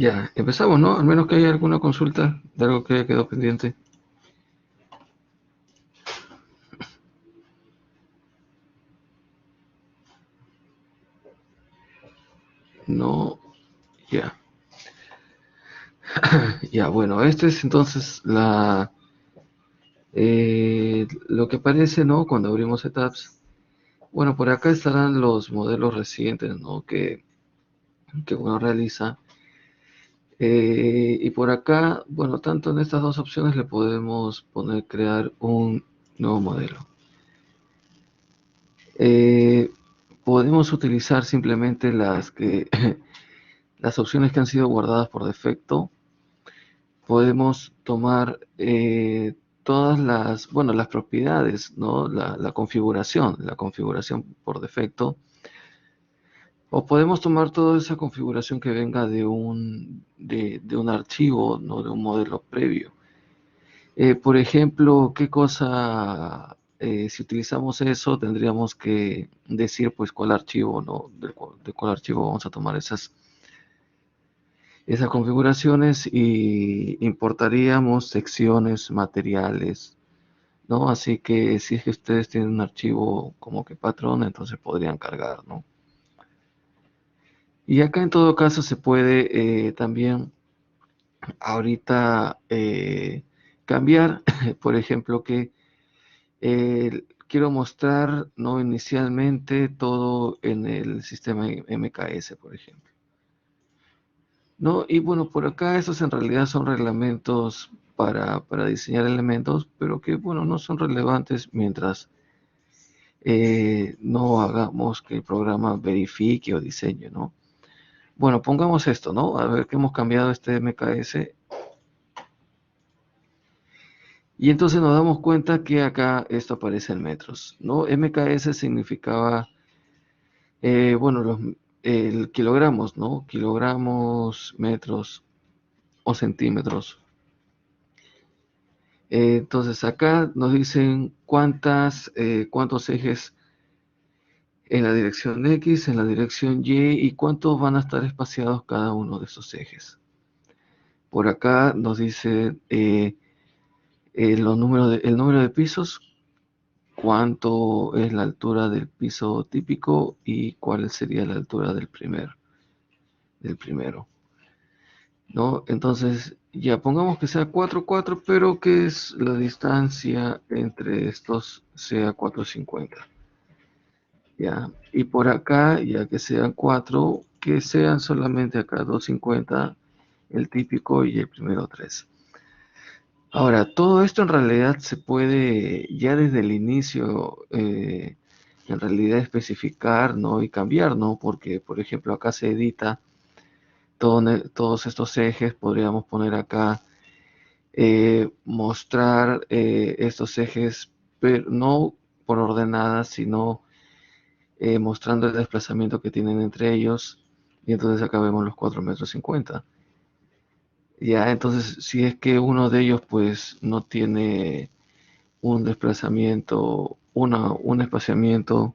Ya, empezamos, ¿no? Al menos que haya alguna consulta de algo que haya quedado pendiente. No, ya. Ya, bueno, este es entonces lo que aparece, ¿no? Cuando abrimos setups. Bueno, por acá estarán los modelos recientes, ¿no? Que uno realiza. Y por acá, bueno, tanto en estas dos opciones le podemos poner crear un nuevo modelo. Eh, Podemos utilizar simplemente las opciones que han sido guardadas por defecto. Podemos tomar todas las propiedades, ¿no? La configuración por defecto. O podemos tomar toda esa configuración que venga de un archivo, ¿no? De un modelo previo. Por ejemplo, si utilizamos eso, tendríamos que decir pues cuál archivo, ¿no? De cuál archivo vamos a tomar esas configuraciones y importaríamos secciones, materiales, ¿no? Así que si es que ustedes tienen un archivo como que patrón, entonces podrían cargar, ¿no? Y acá en todo caso se puede también ahorita cambiar, por ejemplo, que quiero mostrar, ¿no? Inicialmente todo en el sistema MKS, por ejemplo. No, y bueno, por acá estos en realidad son reglamentos para diseñar elementos, pero que bueno, no son relevantes mientras no hagamos que el programa verifique o diseñe, ¿no? Bueno, pongamos esto, ¿no? A ver que hemos cambiado este MKS y entonces nos damos cuenta que acá esto aparece en metros, ¿no? MKS significaba, bueno, el kilogramos, ¿no? Kilogramos, metros o centímetros. Entonces acá nos dicen cuántos ejes en la dirección X, en la dirección Y y cuántos van a estar espaciados cada uno de esos ejes. Por acá nos dice el número de pisos, cuánto es la altura del piso típico y cuál sería la altura del primero. ¿No? Entonces, ya pongamos que sea 4 4, pero que es la distancia entre estos sea 450. Ya, y por acá, ya que sean 4, que sean solamente acá 250, el típico y el primero 3. Ahora, todo esto en realidad se puede ya desde el inicio, en realidad especificar, ¿no? Y cambiar, ¿no? Porque, por ejemplo, acá se edita todos estos ejes, podríamos poner acá mostrar estos ejes, pero no por ordenadas, sino mostrando el desplazamiento que tienen entre ellos. Y entonces acá vemos los 4,50 metros. Ya, entonces si es que uno de ellos pues no tiene un desplazamiento, un espaciamiento,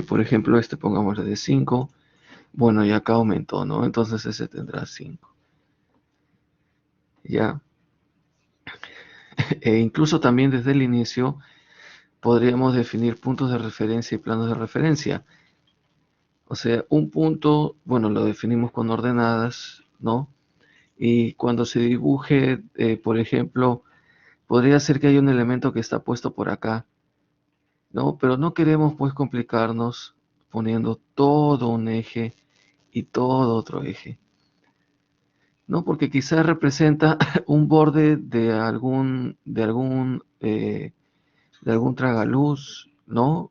por ejemplo este pongámosle de 5, bueno, y acá aumentó, ¿no? Entonces ese tendrá 5. Ya, incluso también desde el inicio podríamos definir puntos de referencia y planos de referencia. O sea, un punto, bueno, lo definimos con ordenadas, ¿no? Y cuando se dibuje, por ejemplo, podría ser que haya un elemento que está puesto por acá, ¿no? Pero no queremos pues complicarnos poniendo todo un eje y todo otro eje, ¿no? Porque quizás representa un borde de algún tragaluz, ¿no?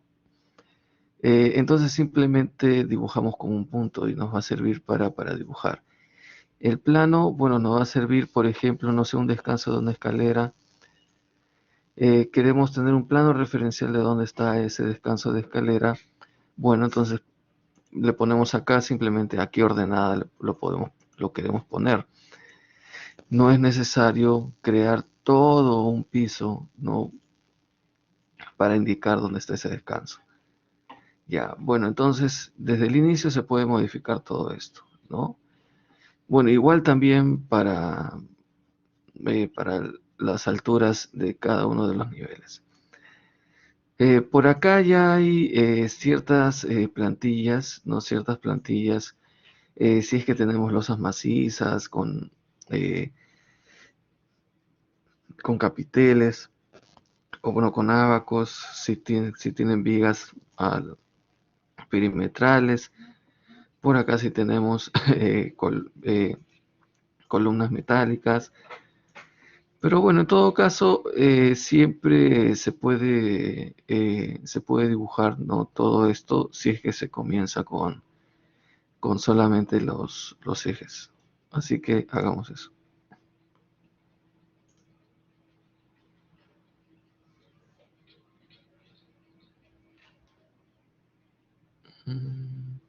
Entonces simplemente dibujamos con un punto y nos va a servir para dibujar. El plano, bueno, nos va a servir, por ejemplo, no sé, un descanso de una escalera. Queremos tener un plano referencial de dónde está ese descanso de escalera. Bueno, entonces le ponemos acá simplemente a qué ordenada lo queremos poner. No es necesario crear todo un piso, ¿no? Para indicar dónde está ese descanso. Ya, bueno, entonces desde el inicio se puede modificar todo esto, ¿no? Bueno, igual también para las alturas de cada uno de los niveles. Por acá ya hay ciertas plantillas, ¿no? Ciertas plantillas, si es que tenemos losas macizas eh, con capiteles, o bueno, con ábacos, si tienen vigas perimetrales. Por acá sí tenemos columnas metálicas. Pero bueno, en todo caso, siempre se puede dibujar, ¿no? Todo esto si es que se comienza con solamente los ejes. Así que hagamos eso. Mm,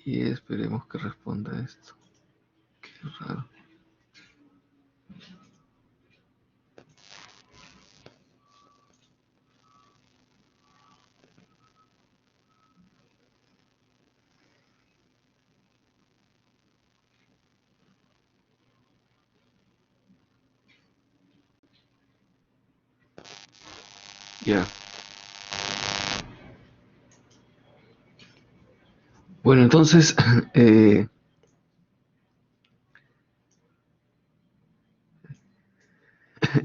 Y esperemos que responda esto. Qué raro. Ya. Bueno, entonces,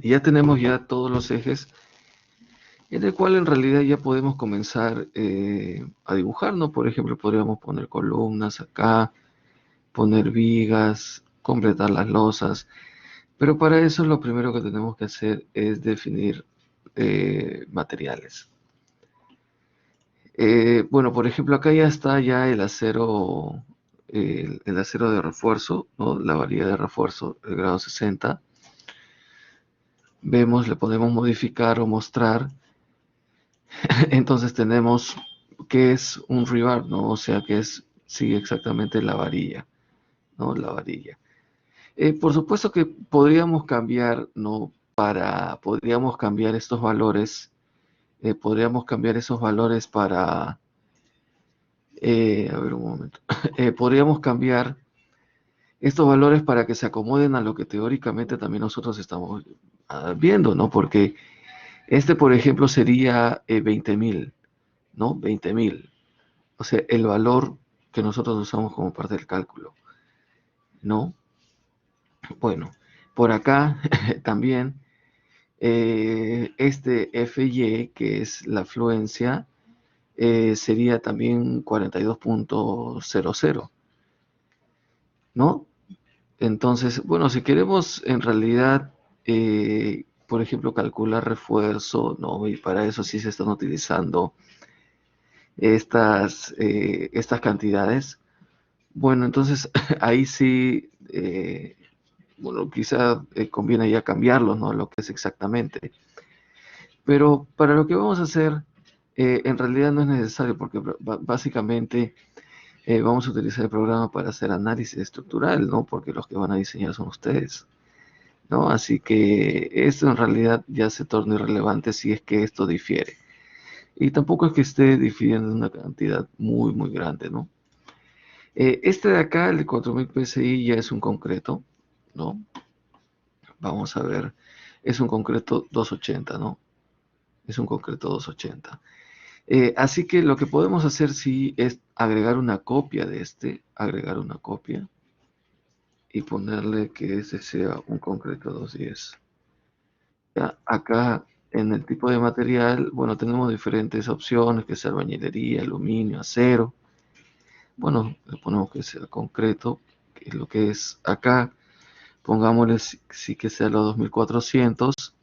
ya tenemos ya todos los ejes, en el cual en realidad ya podemos comenzar a dibujar, ¿no? Por ejemplo, podríamos poner columnas acá, poner vigas, completar las losas. Pero para eso lo primero que tenemos que hacer es definir materiales. Bueno, por ejemplo, acá ya está ya el acero de refuerzo, ¿no? La varilla de refuerzo, el grado 60. Vemos, le podemos modificar o mostrar. Entonces tenemos que es un rebar, ¿no? O sea que es, sí, exactamente la varilla, ¿no? La varilla. Por supuesto que podríamos cambiar, ¿no? Podríamos cambiar estos valores, podríamos cambiar esos valores a ver un momento, podríamos cambiar estos valores para que se acomoden a lo que teóricamente también nosotros estamos viendo, ¿no? Porque por ejemplo, sería 20.000, ¿no? 20.000. O sea, el valor que nosotros usamos como parte del cálculo, ¿no? Bueno, por acá también FY, que es la fluencia, sería también 42.00, ¿no? Entonces, bueno, si queremos en realidad, por ejemplo, calcular refuerzo, ¿no? Y para eso sí se están utilizando estas cantidades. Bueno, entonces ahí sí, bueno, quizá conviene ya cambiarlo, ¿no? Lo que es exactamente. Pero para lo que vamos a hacer, en realidad no es necesario porque básicamente vamos a utilizar el programa para hacer análisis estructural, ¿no? Porque los que van a diseñar son ustedes, ¿no? Así que esto en realidad ya se torna irrelevante si es que esto difiere. Y tampoco es que esté difiriendo en una cantidad muy, muy grande, ¿no? Este de acá, el de 4000 PSI, ya es un concreto, ¿no? Vamos a ver, es un concreto 280, ¿no? Es un concreto 280. Así que lo que podemos hacer sí es agregar una copia de agregar una copia y ponerle que ese sea un concreto 210. Ya, acá en el tipo de material, bueno, tenemos diferentes opciones, que sea albañilería, aluminio, acero. Bueno, le ponemos que sea concreto, que es lo que es acá. Pongámosle sí que sea los 2400.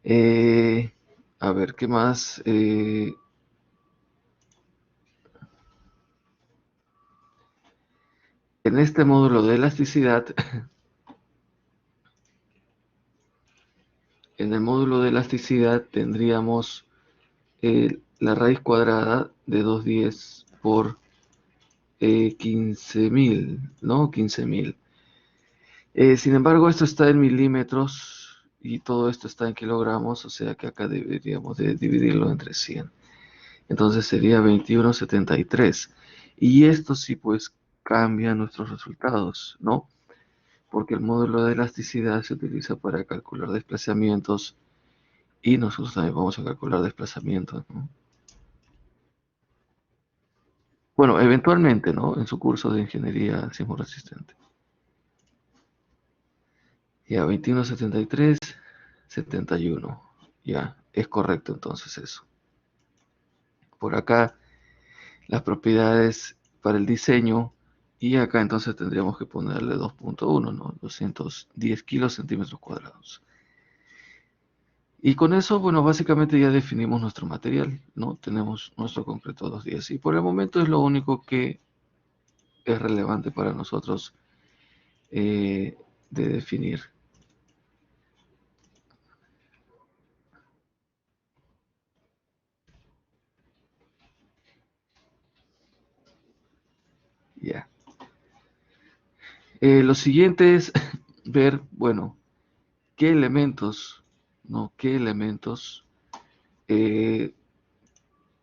Eh, a ver, ¿qué más? En este módulo de elasticidad, en el módulo de elasticidad tendríamos la raíz cuadrada de 210 por 15.000, ¿no? 15.000. Sin embargo, esto está en milímetros y todo esto está en kilogramos, o sea que acá deberíamos de dividirlo entre 100. Entonces sería 2173. Y esto sí pues cambia nuestros resultados, ¿no? Porque el módulo de elasticidad se utiliza para calcular desplazamientos y nosotros también vamos a calcular desplazamientos, ¿no? Bueno, eventualmente, ¿no? En su curso de ingeniería sismo resistente. Ya, 2173, 71. Ya, es correcto entonces eso. Por acá las propiedades para el diseño y acá entonces tendríamos que ponerle 2.1, ¿no? 210 kilos centímetros cuadrados. Y con eso, bueno, básicamente ya definimos nuestro material, ¿no? Tenemos nuestro concreto 210 y por el momento es lo único que es relevante para nosotros de definir. Ya. Lo siguiente es ver, bueno, qué elementos, ¿no? ¿Qué elementos eh,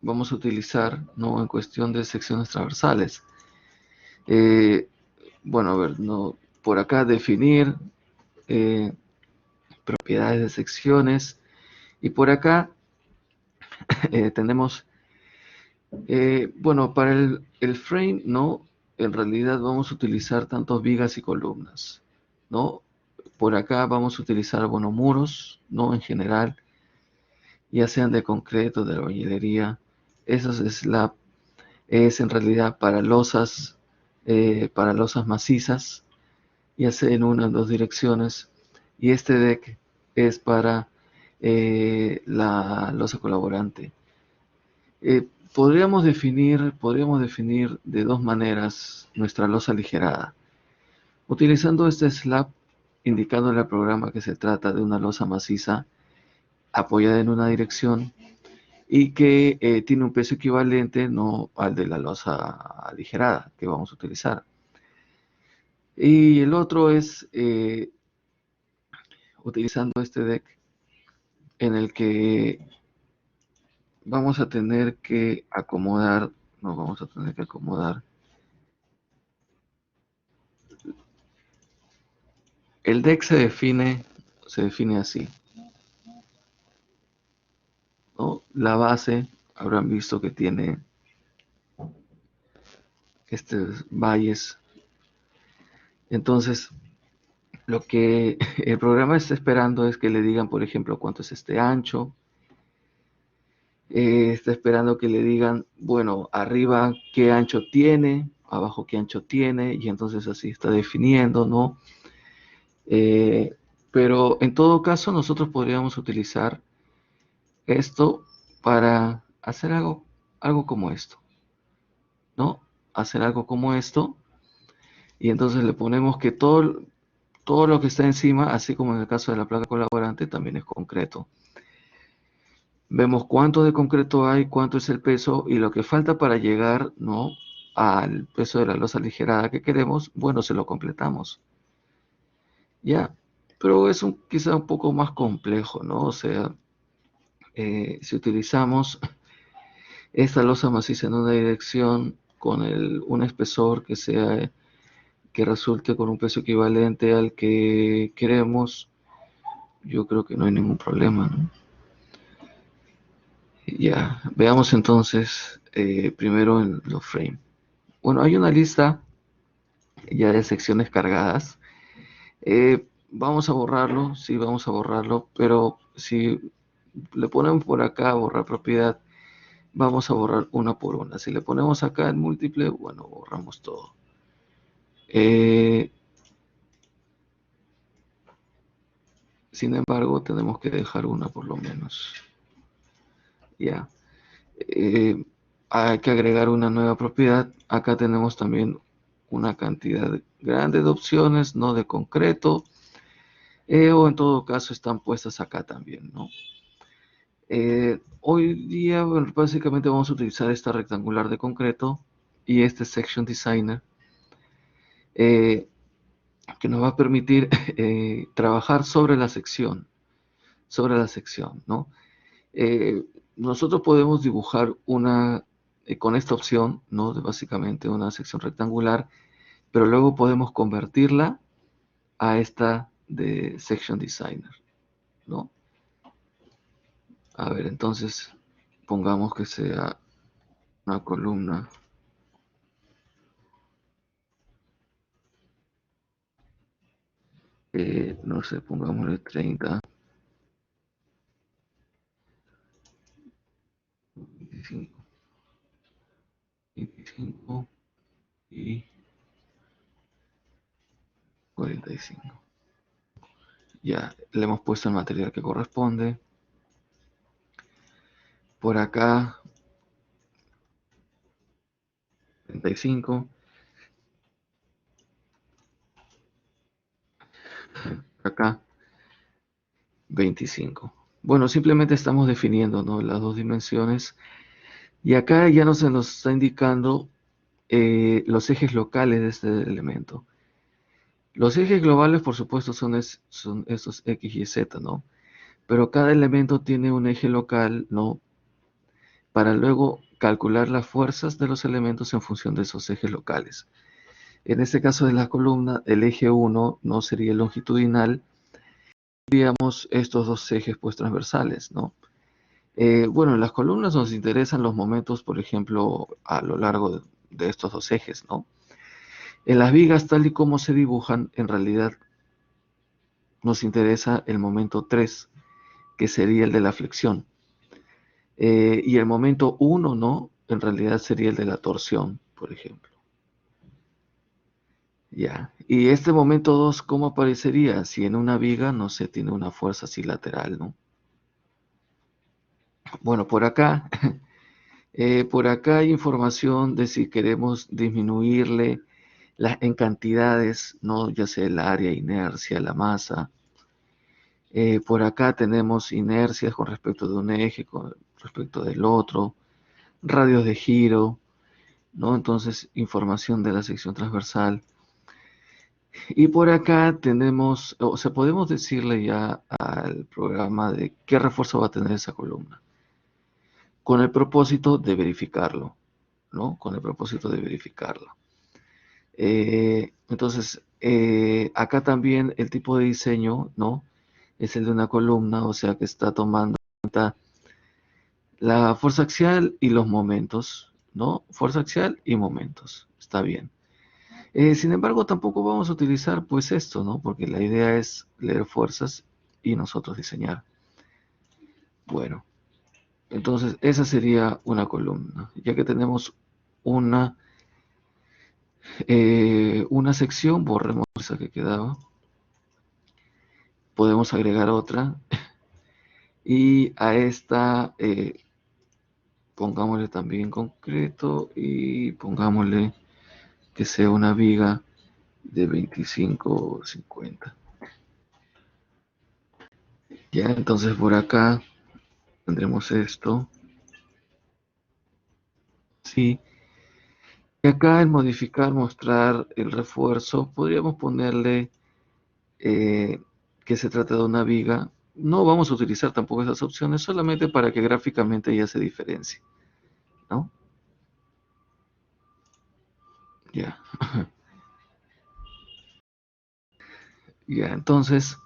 vamos a utilizar, ¿no? En cuestión de secciones transversales. Eh, bueno, a ver, no, por acá definir eh, propiedades de secciones y por acá tenemos, bueno, para el frame, ¿no? En realidad vamos a utilizar tanto vigas y columnas, ¿no? Por acá vamos a utilizar, bueno, muros, ¿no? En general, ya sean de concreto, de albañilería. Eso es en realidad para losas macizas, ya sea en una o en dos direcciones. Y este deck es para la losa colaborante. Podríamos definir de dos maneras nuestra losa aligerada. Utilizando este slab, indicándole al programa que se trata de una losa maciza apoyada en una dirección y que tiene un peso equivalente, no al de la losa aligerada que vamos a utilizar. Y el otro es utilizando este deck en el que vamos a tener que acomodar, no vamos a tener que acomodar. El deck se define así, ¿no? La base, habrán visto que tiene estos valles. Entonces, lo que el programa está esperando es que le digan, por ejemplo, cuánto es este ancho. Está esperando que le digan, bueno, arriba qué ancho tiene, abajo qué ancho tiene, y entonces así está definiendo, ¿no? Eh, pero en todo caso, nosotros podríamos utilizar esto para hacer algo como esto, ¿no? Hacer algo como esto, y entonces le ponemos que todo lo que está encima, así como en el caso de la placa colaborante, también es concreto. Vemos cuánto de concreto hay, cuánto es el peso y lo que falta para llegar, ¿no? Al peso de la losa aligerada que queremos, bueno, se lo completamos. Ya, pero es quizá un poco más complejo, ¿no? O sea, si utilizamos esta losa maciza en una dirección con un espesor que resulte con un peso equivalente al que queremos, yo creo que no hay ningún problema, ¿no? Ya, veamos entonces primero en los frames. Bueno, hay una lista ya de secciones cargadas. Vamos a borrarlo, sí, vamos a borrarlo, pero si le ponemos por acá borrar propiedad, vamos a borrar una por una. Si le ponemos acá en múltiple, bueno, borramos todo. Sin embargo, tenemos que dejar una por lo menos. Ya. Hay que agregar una nueva propiedad. Acá tenemos también una cantidad grande de opciones, no de concreto, o en todo caso están puestas acá también, ¿no? Hoy día, bueno, básicamente vamos a utilizar esta rectangular de concreto y este Section Designer, eh, que nos va a permitir trabajar sobre la sección, ¿no? nosotros podemos dibujar con esta opción, ¿no? De básicamente una sección rectangular, pero luego podemos convertirla a esta de Section Designer, ¿no? A ver, entonces pongamos que sea una columna. No sé, pongámosle 30, 25, 25 y 45. Ya le hemos puesto el material que corresponde. Por acá 35, acá 25. Bueno, simplemente estamos definiendo, ¿no? Las dos dimensiones. Y acá ya no se nos está indicando los ejes locales de este elemento. Los ejes globales, por supuesto, son estos X y Z, ¿no? Pero cada elemento tiene un eje local, ¿no? Para luego calcular las fuerzas de los elementos en función de esos ejes locales. En este caso de la columna, el eje 1 no sería el longitudinal, digamos estos dos ejes pues transversales, ¿no? Bueno, en las columnas nos interesan los momentos, por ejemplo, a lo largo de estos dos ejes, ¿no? En las vigas, tal y como se dibujan, en realidad nos interesa el momento 3, que sería el de la flexión. Y el momento 1, ¿no? En realidad sería el de la torsión, por ejemplo. Ya. Y este momento 2, ¿cómo aparecería? Si en una viga no se tiene una fuerza así lateral, ¿no? Bueno, por acá hay información de si queremos disminuirle en cantidades, ¿no? Ya sea el área, inercia, la masa. Por acá tenemos inercias con respecto de un eje, con respecto del otro, radios de giro, ¿no? Entonces, información de la sección transversal. Y por acá tenemos, o sea, podemos decirle ya al programa de qué refuerzo va a tener esa columna, con el propósito de verificarlo, ¿no? Con el propósito de verificarlo. Entonces, acá también el tipo de diseño, ¿no? Es el de una columna, o sea que está tomando en cuenta la fuerza axial y los momentos, ¿no? Fuerza axial y momentos, está bien. Sin embargo, tampoco vamos a utilizar pues esto, ¿no? Porque la idea es leer fuerzas y nosotros diseñar. Bueno, entonces esa sería una columna. Ya que tenemos una, una sección, borremos esa que quedaba. Podemos agregar otra. Y a esta pongámosle también concreto y pongámosle que sea una viga de 25 o 50. Ya, entonces por acá tendremos esto. Sí. Y acá en modificar, mostrar el refuerzo, podríamos ponerle eh, que se trata de una viga. No vamos a utilizar tampoco esas opciones, solamente para que gráficamente ya se diferencie, ¿no? Ya, ya, entonces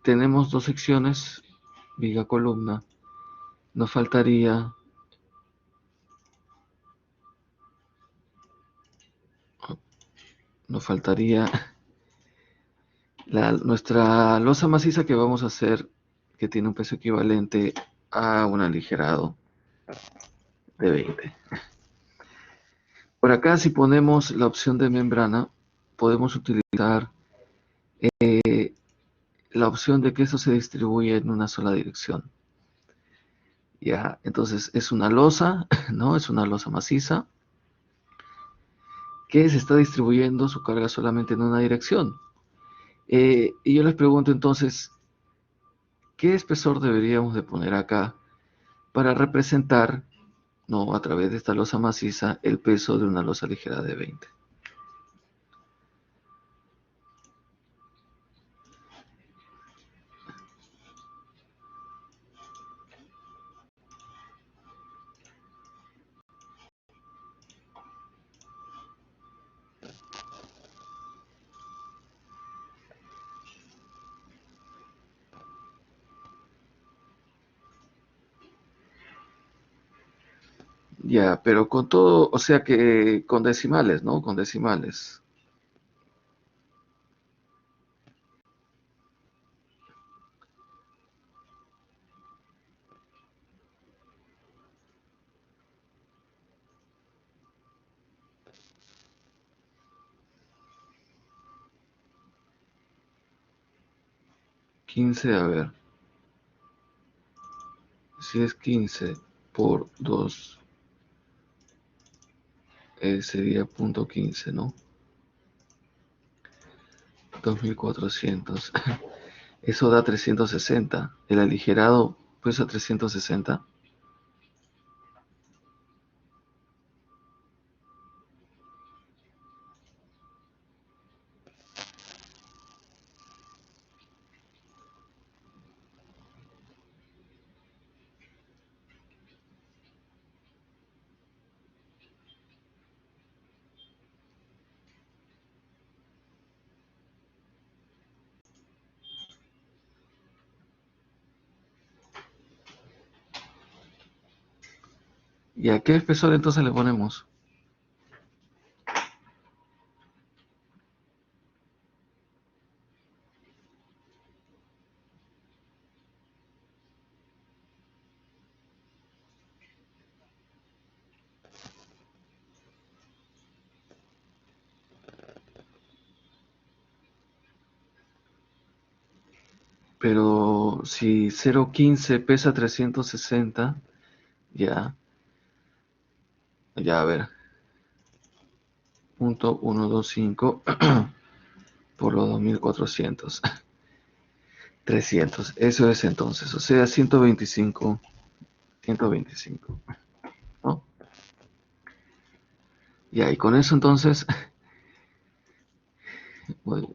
tenemos dos secciones, viga columna. Nos faltaría, nos faltaría nuestra losa maciza que vamos a hacer, que tiene un peso equivalente a un aligerado de 20. Por acá, si ponemos la opción de membrana, podemos utilizar la opción de que eso se distribuye en una sola dirección. Ya, entonces es una losa, ¿no? Es una losa maciza que se está distribuyendo su carga solamente en una dirección. Y yo les pregunto entonces, ¿qué espesor deberíamos de poner acá para representar, no, a través de esta losa maciza, el peso de una losa ligera de 20? Ya, pero con todo, o sea que con decimales, ¿no? Con decimales. 15, a ver, si es 15 por 2, sería punto 15, ¿no? 2400. Eso da 360. El aligerado pesa 360. ¿Y a qué espesor entonces le ponemos? Pero si 0,15 pesa 360, ya, ya a ver, punto 125 por los 2400. 300, eso es entonces, o sea, 125, 125, ¿no? Ya, y con eso entonces, bueno,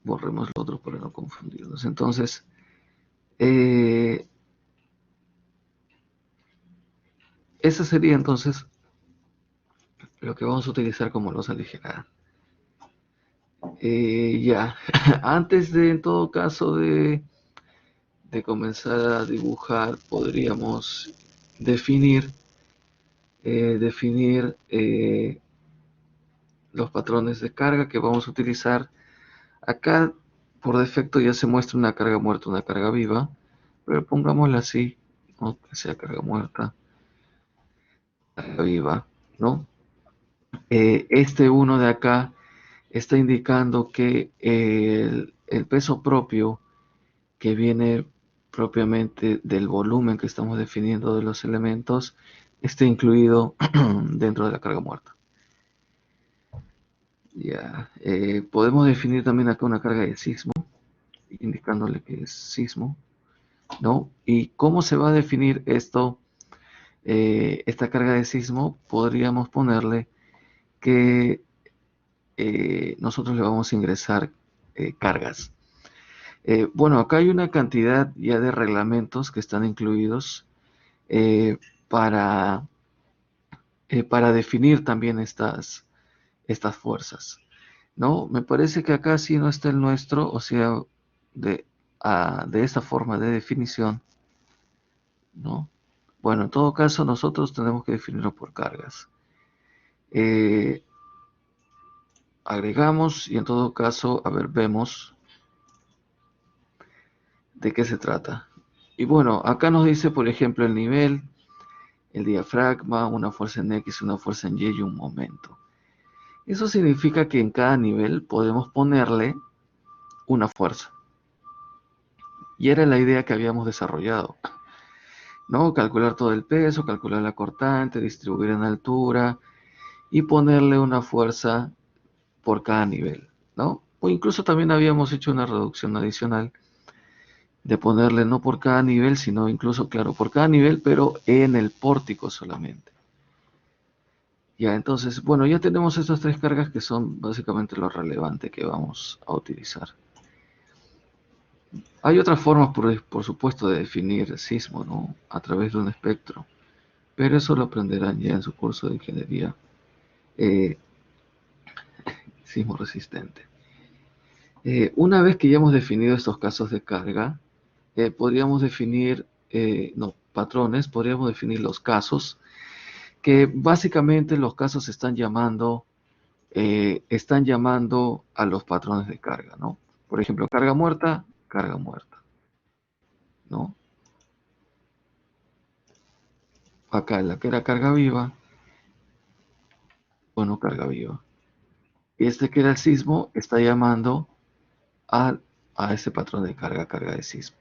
borremos lo otro para no confundirnos. Entonces, eh, esa sería entonces lo que vamos a utilizar como losa ligera. Ya, antes de, en todo caso, de comenzar a dibujar, podríamos definir, los patrones de carga que vamos a utilizar. Acá, por defecto, ya se muestra una carga muerta, una carga viva, pero pongámosla así, ¿no? Que sea carga muerta, carga viva, ¿no? Este uno de acá está indicando que el peso propio que viene propiamente del volumen que estamos definiendo de los elementos esté incluido dentro de la carga muerta. Ya, podemos definir también acá una carga de sismo, indicándole que es sismo, ¿no? ¿Y cómo se va a definir esto, esta carga de sismo? Podríamos ponerle que nosotros le vamos a ingresar cargas. Bueno, acá hay una cantidad ya de reglamentos que están incluidos eh, para, para definir también estas fuerzas, ¿no? Me parece que acá sí no está el nuestro, o sea, de, de esta forma de definición, ¿no? Bueno, en todo caso, nosotros tenemos que definirlo por cargas. Eh, Agregamos y en todo caso, a ver, vemos de qué se trata. Y bueno, acá nos dice, por ejemplo, el nivel, el diafragma, una fuerza en X, una fuerza en Y y un momento. Eso significa que en cada nivel podemos ponerle una fuerza. Y era la idea que habíamos desarrollado, ¿no? Calcular todo el peso, calcular la cortante, distribuir en altura y ponerle una fuerza por cada nivel, ¿no? O incluso también habíamos hecho una reducción adicional de ponerle no por cada nivel, sino incluso, claro, por cada nivel, pero en el pórtico solamente. Ya, entonces, bueno, ya tenemos estas tres cargas que son básicamente lo relevante que vamos a utilizar. Hay otras formas, por supuesto, de definir sismo, ¿no? A través de un espectro, pero eso lo aprenderán ya en su curso de ingeniería eh, sismo resistente. Una vez que ya hemos definido estos casos de carga, podríamos definir, no, patrones, podríamos definir los casos que básicamente los casos están llamando a los patrones de carga, ¿no? Por ejemplo, carga muerta, ¿no? Acá la que era carga viva, bueno, carga viva. Este que era el sismo está llamando a, a ese patrón de carga, carga de sismo.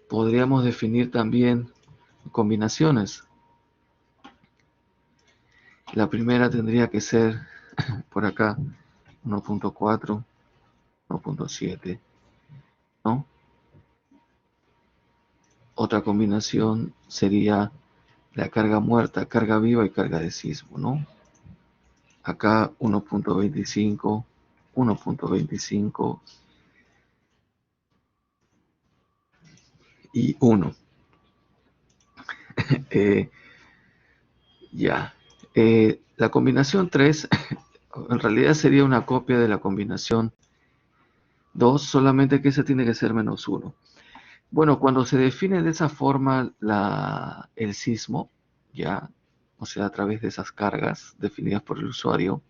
Podríamos definir también combinaciones. La primera tendría que ser por acá 1.4, 1.7, ¿no? Otra combinación sería la carga muerta, carga viva y carga de sismo, ¿no? Acá 1.25, 1.25 y 1. Eh, ya. La combinación 3 en realidad sería una copia de la combinación 2, solamente que esa tiene que ser menos 1. Bueno, cuando se define de esa forma el sismo, ya, o sea, a través de esas cargas definidas por el usuario,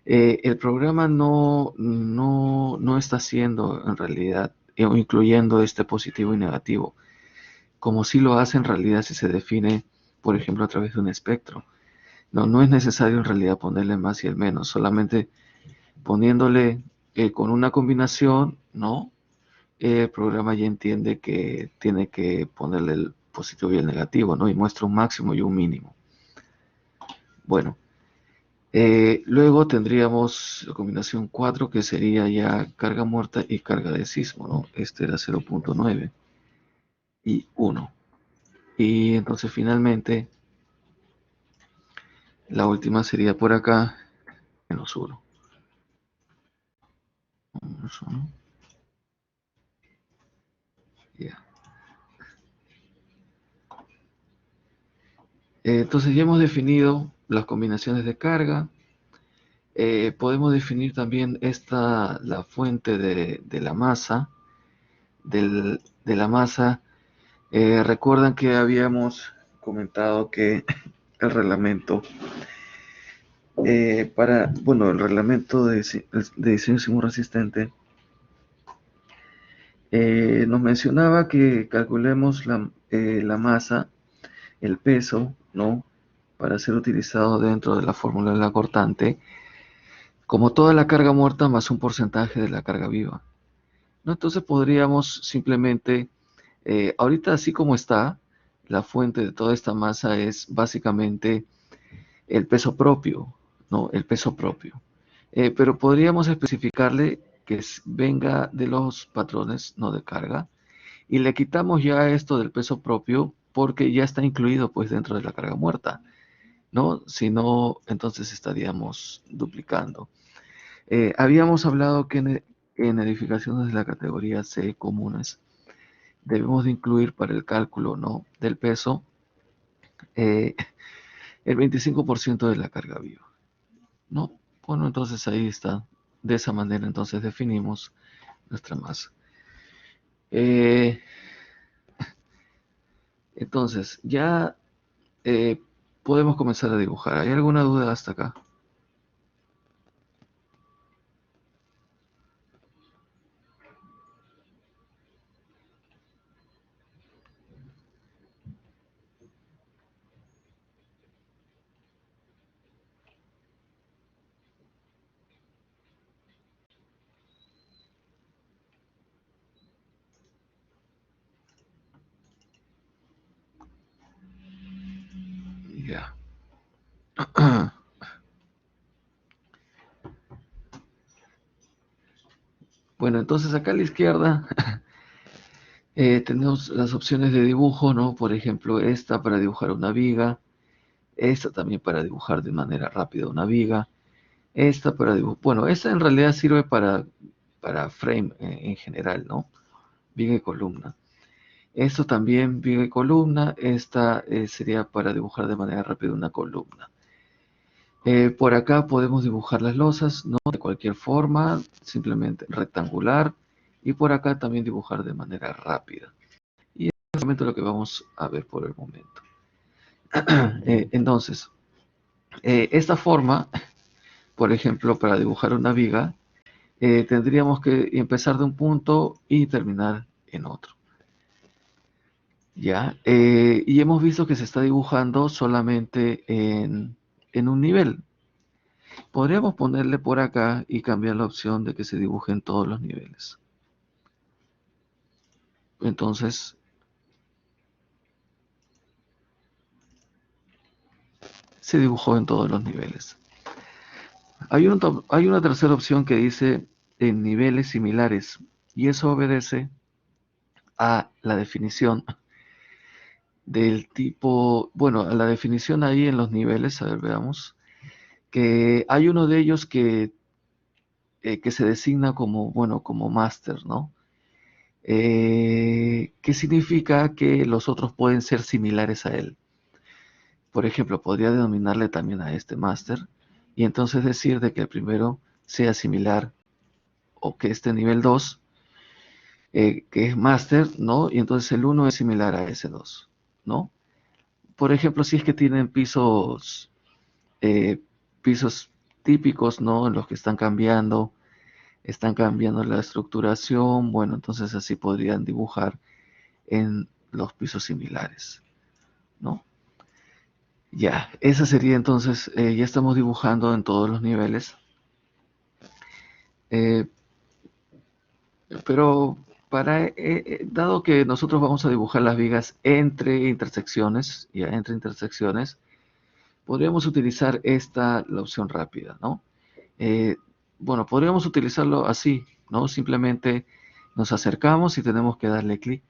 el programa no está haciendo en realidad, incluyendo este positivo y negativo, como si lo hace en realidad si se define, por ejemplo, a través de un espectro. No es necesario en realidad ponerle más y el menos, solamente poniéndole con una combinación, ¿no? El programa ya entiende que tiene que ponerle el positivo y el negativo, ¿no? Y muestra un máximo y un mínimo. Bueno, luego tendríamos la combinación 4, que sería ya carga muerta y carga de sismo, ¿no? Este era 0.9 y 1. Y entonces finalmente la última sería por acá, menos 1. Menos 1. Ya. Entonces ya hemos definido las combinaciones de carga. Podemos definir también la fuente de la masa. De la masa, recuerdan que habíamos comentado que el reglamento el reglamento de diseño sismorresistente nos mencionaba que calculemos la masa, el peso, ¿no? Para ser utilizado dentro de la fórmula de la cortante, como toda la carga muerta más un porcentaje de la carga viva, ¿no? Entonces podríamos simplemente, ahorita así como está, la fuente de toda esta masa es básicamente el peso propio, ¿no? El peso propio. Pero podríamos especificarle que venga de los patrones, no de carga, y le quitamos ya esto del peso propio porque ya está incluido pues dentro de la carga muerta, ¿no? Si no, entonces estaríamos duplicando. Habíamos hablado que en edificaciones de la categoría C comunes debemos de incluir para el cálculo, ¿no? Del peso eh, el 25% de la carga viva, ¿no? Bueno, entonces ahí está. De esa manera entonces definimos nuestra masa. Eh, entonces, ya eh, podemos comenzar a dibujar. ¿Hay alguna duda hasta acá? Ya. Bueno, entonces acá a la izquierda tenemos las opciones de dibujo, ¿no? Por ejemplo, esta para dibujar una viga, esta también para dibujar de manera rápida una viga, esta para dibujar, bueno, esta en realidad sirve para frame en general, ¿no? Viga y columna. Esto también, viga y columna, esta sería para dibujar de manera rápida una columna. Por acá podemos dibujar las losas, ¿no? De cualquier forma, simplemente rectangular, y por acá también dibujar de manera rápida. Y es realmente lo que vamos a ver por el momento. Entonces, esta forma, por ejemplo, para dibujar una viga, tendríamos que empezar de un punto y terminar en otro. ¿Ya? Y hemos visto que se está dibujando solamente en un nivel. Podríamos ponerle por acá y cambiar la opción de que se dibuje en todos los niveles. Entonces, se dibujó en todos los niveles. Hay una tercera opción que dice en niveles similares y eso obedece a la definición del tipo, bueno, a la definición ahí en los niveles, a ver, veamos, que hay uno de ellos que se designa como, bueno, como máster, ¿no? Que significa que los otros pueden ser similares a él. Por ejemplo, podría denominarle también a este máster y entonces decir de que el primero sea similar o que este nivel 2 que es máster, ¿no? Y entonces el uno es similar a ese 2, ¿no? Por ejemplo, si es que tienen eh, pisos típicos, ¿no? En los que están cambiando la estructuración, bueno, entonces así podrían dibujar en los pisos similares, ¿no? Ya, esa sería entonces, ya estamos dibujando en todos los niveles, eh, pero dado que nosotros vamos a dibujar las vigas entre intersecciones, ya entre intersecciones, podríamos utilizar la opción rápida, ¿no? Eh, bueno, podríamos utilizarlo así, ¿no? Simplemente nos acercamos y tenemos que darle clic,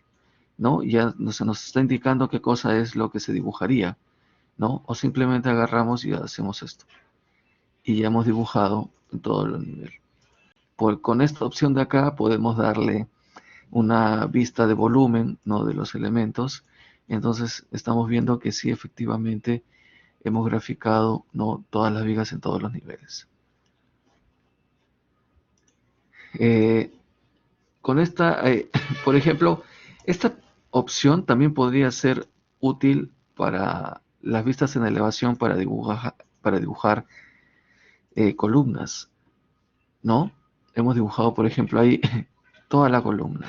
¿no? Ya se nos está indicando qué cosa es lo que se dibujaría, ¿no? O simplemente agarramos y hacemos esto. Y ya hemos dibujado en todo el nivel. Con esta opción de acá podemos darle una vista de volumen, ¿no? De los elementos. Entonces estamos viendo que sí, efectivamente, hemos graficado, ¿no? Todas las vigas en todos los niveles. Eh, con esta, por ejemplo, esta opción también podría ser útil para las vistas en elevación para dibujar columnas, ¿no? Hemos dibujado, por ejemplo, ahí toda la columna.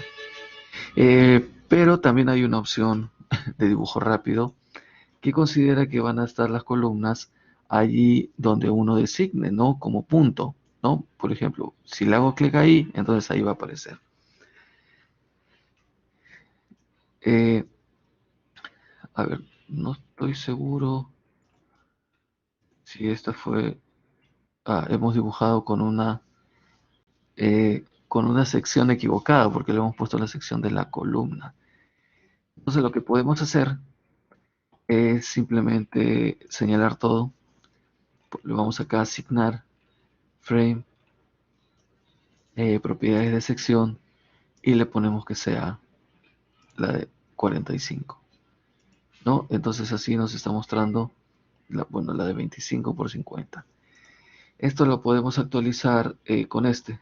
Pero también hay una opción de dibujo rápido que considera que van a estar las columnas allí donde uno designe, ¿no? Como punto, ¿no? Por ejemplo, si le hago clic ahí, entonces ahí va a aparecer. Eh, a ver, no estoy seguro si esta fue... Ah, hemos dibujado con una sección equivocada porque le hemos puesto la sección de la columna. Entonces lo que podemos hacer es simplemente señalar todo. Le vamos acá a asignar frame, propiedades de sección y le ponemos que sea la de 45, ¿no? Entonces así nos está mostrando bueno, la de 25 por 50. Esto lo podemos actualizar con este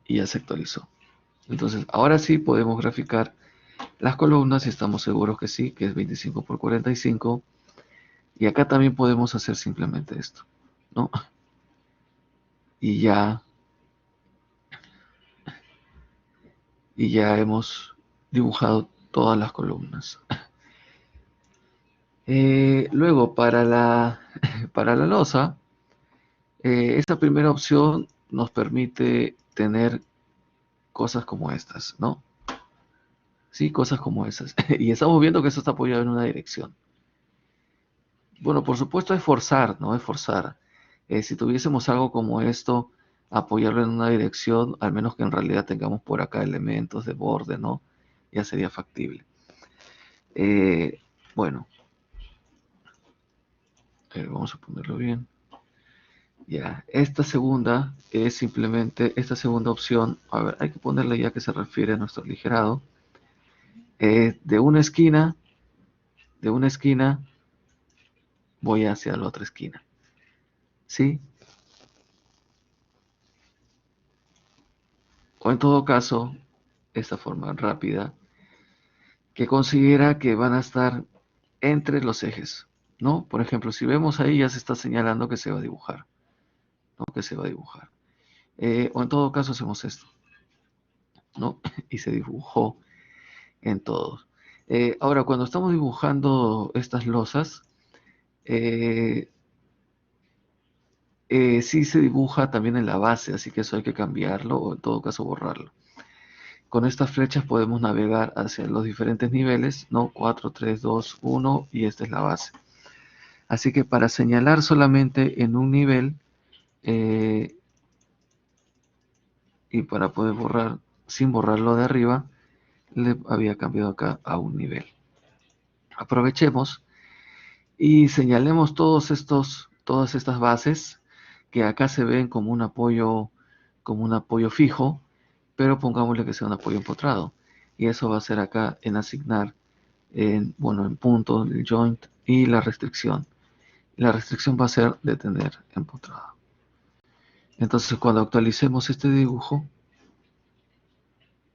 y ya se actualizó. Entonces ahora sí podemos graficar las columnas y estamos seguros que sí, que es 25 por 45. Y acá también podemos hacer simplemente esto, ¿no? Y ya, y ya hemos dibujado todas las columnas. Luego, para la losa, esta primera opción nos permite tener cosas como estas, ¿no? Sí, cosas como esas. Y estamos viendo que esto está apoyado en una dirección. Bueno, por supuesto es forzar, ¿no? Es forzar. Si tuviésemos algo como esto, apoyarlo en una dirección, al menos que en realidad tengamos por acá elementos de borde, ¿no? Ya sería factible. Eh, bueno, vamos a ponerlo bien. Ya, esta segunda es simplemente, esta segunda opción, a ver, hay que ponerle ya que se refiere a nuestro aligerado, de de una esquina voy hacia la otra esquina, ¿sí? O en todo caso, esta forma rápida, que considera que van a estar entre los ejes, ¿no? Por ejemplo, si vemos ahí ya se está señalando que se va a dibujar, ¿no? Que se va a dibujar. O en todo caso hacemos esto, ¿no? Y se dibujó en todos. Ahora, cuando estamos dibujando estas losas, eh, sí se dibuja también en la base, así que eso hay que cambiarlo o en todo caso borrarlo. Con estas flechas podemos navegar hacia los diferentes niveles, ¿no? 4, 3, 2, 1 y esta es la base. Así que para señalar solamente en un nivel eh, y para poder borrar sin borrarlo de arriba, le había cambiado acá a un nivel. Aprovechemos y señalemos todas estas bases que acá se ven como un apoyo fijo, pero pongámosle que sea un apoyo empotrado. Y eso va a ser acá en asignar, en punto, el joint y la restricción. La restricción va a ser de tener empotrado. Entonces cuando actualicemos este dibujo,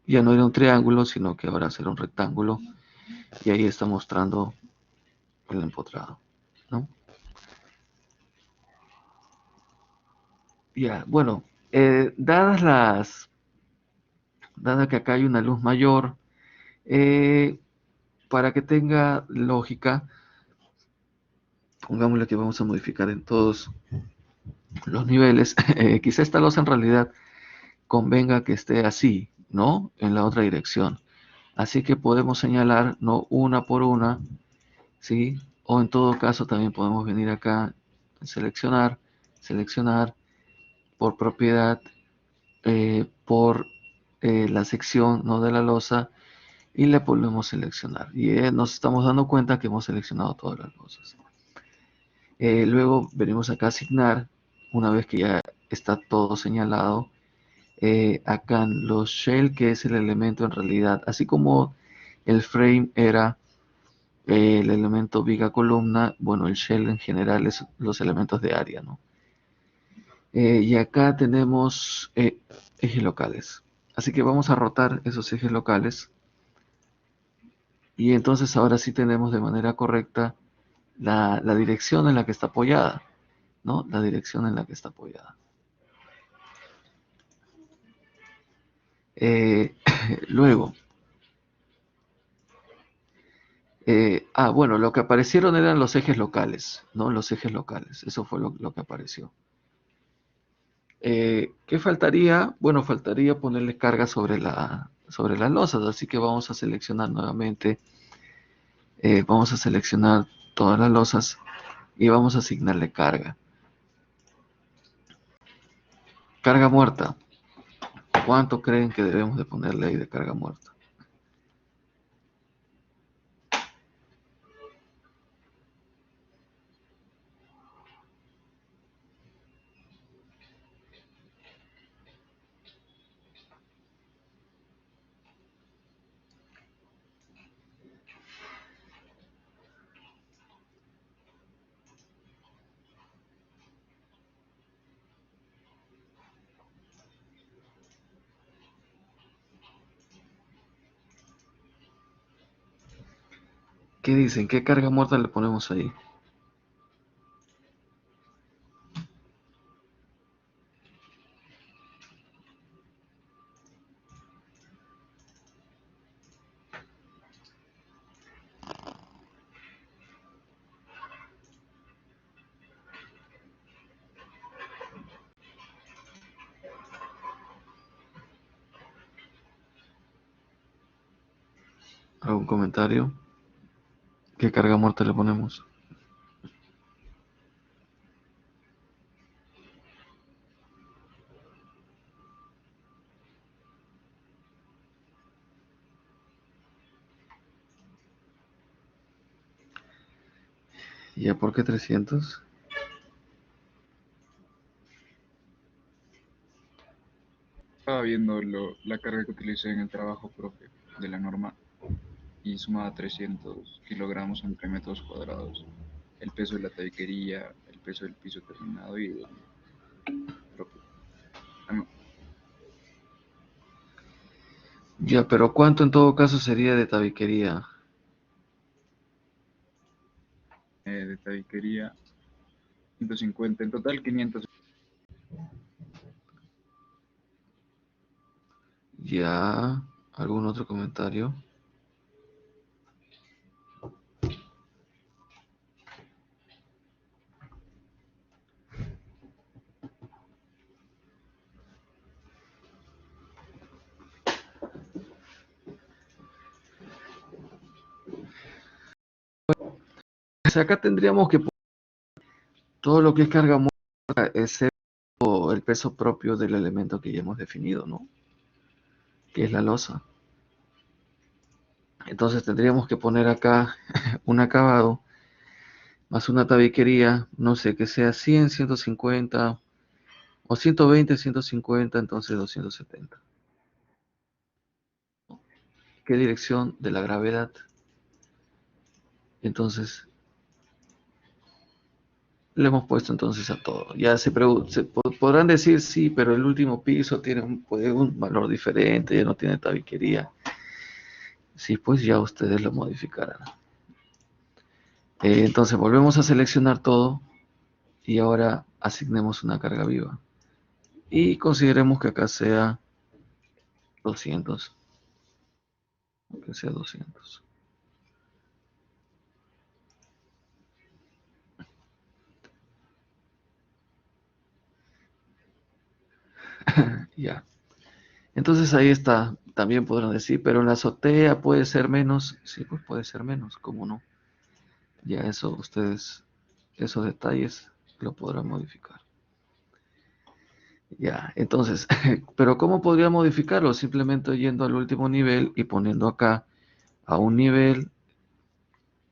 ya no era un triángulo, sino que ahora será un rectángulo. Y ahí está mostrando el empotrado, ¿no? Ya, bueno, dada que acá hay una luz mayor, eh, para que tenga lógica, pongámosle que vamos a modificar en todos los niveles. Quizá esta losa en realidad convenga que esté así, ¿no? En la otra dirección. Así que podemos señalar, no una por una, ¿sí? O en todo caso también podemos venir acá, seleccionar, seleccionar por propiedad, por la sección, ¿no? De la losa y le podemos seleccionar. Y nos estamos dando cuenta que hemos seleccionado todas las losas. Luego venimos acá a asignar, una vez que ya está todo señalado, acá en los shell, que es el elemento en realidad, así como el frame era el elemento viga columna, bueno, el shell en general es los elementos de área, ¿no? Y acá tenemos ejes locales. Así que vamos a rotar esos ejes locales. Y entonces ahora sí tenemos de manera correcta la dirección en la que está apoyada, ¿no? La dirección en la que está apoyada. Eh, luego, bueno, lo que aparecieron eran los ejes locales, ¿no? Los ejes locales, eso fue lo que apareció. ¿Qué faltaría? Bueno, faltaría ponerle carga sobre las losas, así que vamos a seleccionar nuevamente, vamos a seleccionar todas las losas y vamos a asignarle carga. Carga muerta. ¿Cuánto creen que debemos de ponerle ahí de carga muerta? ¿Qué dicen? ¿Qué carga muerta le ponemos ahí? ¿Algún comentario? ¿Qué carga muerta le ponemos? ¿Ya por qué 300? Estaba viendo la carga que utilicé en el trabajo, profe, de la norma y sumaba 300 kilogramos entre metros cuadrados. El peso de la tabiquería, el peso del piso terminado y del propio. Ah, no, Ya, pero ¿cuánto en todo caso sería de tabiquería? De tabiquería 150, en total 500. Ya, ¿algún otro comentario? Pues acá tendríamos que poner todo lo que es carga muerta, excepto el peso propio del elemento que ya hemos definido, ¿no? Que es la losa. Entonces tendríamos que poner acá un acabado más una tabiquería, no sé, que sea 100, 150 o 120, 150, entonces 270. ¿Qué dirección de la gravedad? Entonces le hemos puesto entonces a todo. Ya podrán decir sí, pero el último piso tiene un valor diferente, ya no tiene tabiquería. Sí, pues ya ustedes lo modificarán. Entonces volvemos a seleccionar todo y ahora asignemos una carga viva. Y consideremos que acá sea 200. Que sea 200. Ya. Entonces ahí está. También podrán decir, pero en la azotea puede ser menos. Sí, pues puede ser menos, ¿cómo no? Ya eso ustedes, esos detalles lo podrán modificar. Ya, entonces, pero ¿cómo podría modificarlo? Simplemente yendo al último nivel y poniendo acá a un nivel,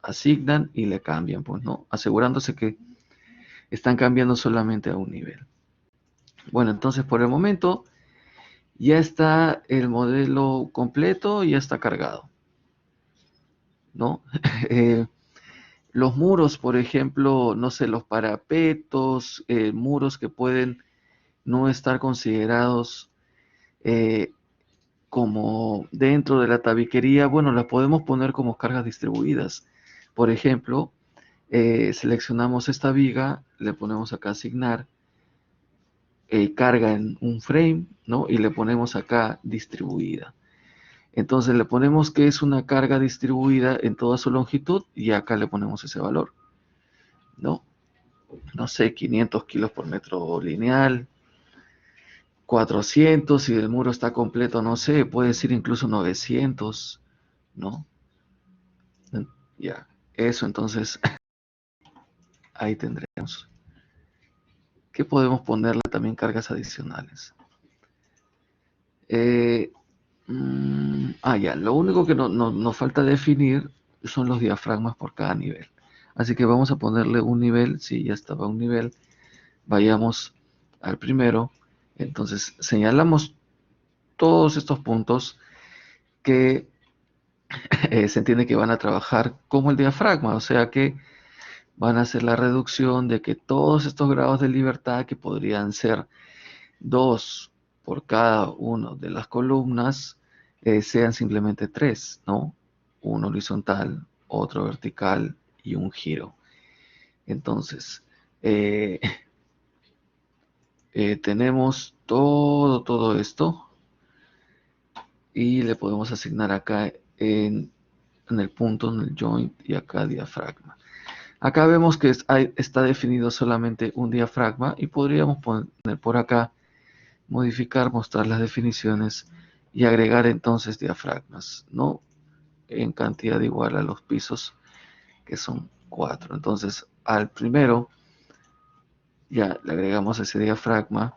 asignan y le cambian, pues no, asegurándose que están cambiando solamente a un nivel. Bueno, entonces por el momento ya está el modelo completo y ya está cargado, ¿no? Eh, los muros, por ejemplo, no sé, los parapetos, muros que pueden no estar considerados eh, como dentro de la tabiquería, bueno, las podemos poner como cargas distribuidas. Por ejemplo, seleccionamos esta viga, le ponemos acá asignar, carga en un frame, ¿no? Y le ponemos acá distribuida. Entonces le ponemos que es una carga distribuida en toda su longitud y acá le ponemos ese valor, ¿no? No sé, 500 kilos por metro lineal, 400, si el muro está completo, no sé, puede ser incluso 900, ¿no? Ya, eso entonces ahí tendremos. ¿Qué podemos ponerle también cargas adicionales? Eh, ya, lo único que nos falta definir son los diafragmas por cada nivel. Así que vamos a ponerle un nivel, si ya estaba un nivel, vayamos al primero. Entonces señalamos todos estos puntos que se entiende que van a trabajar como el diafragma, o sea que van a hacer la reducción de que todos estos grados de libertad, que podrían ser 2 por cada una de las columnas, sean simplemente 3, ¿no? Uno horizontal, otro vertical y un giro. Entonces, eh, tenemos todo esto y le podemos asignar acá en el punto, en el joint y acá diafragma. Acá vemos que está definido solamente un diafragma y podríamos poner por acá, modificar, mostrar las definiciones y agregar entonces diafragmas, ¿no? En cantidad igual a los pisos, que son 4. Entonces, al primero ya le agregamos ese diafragma.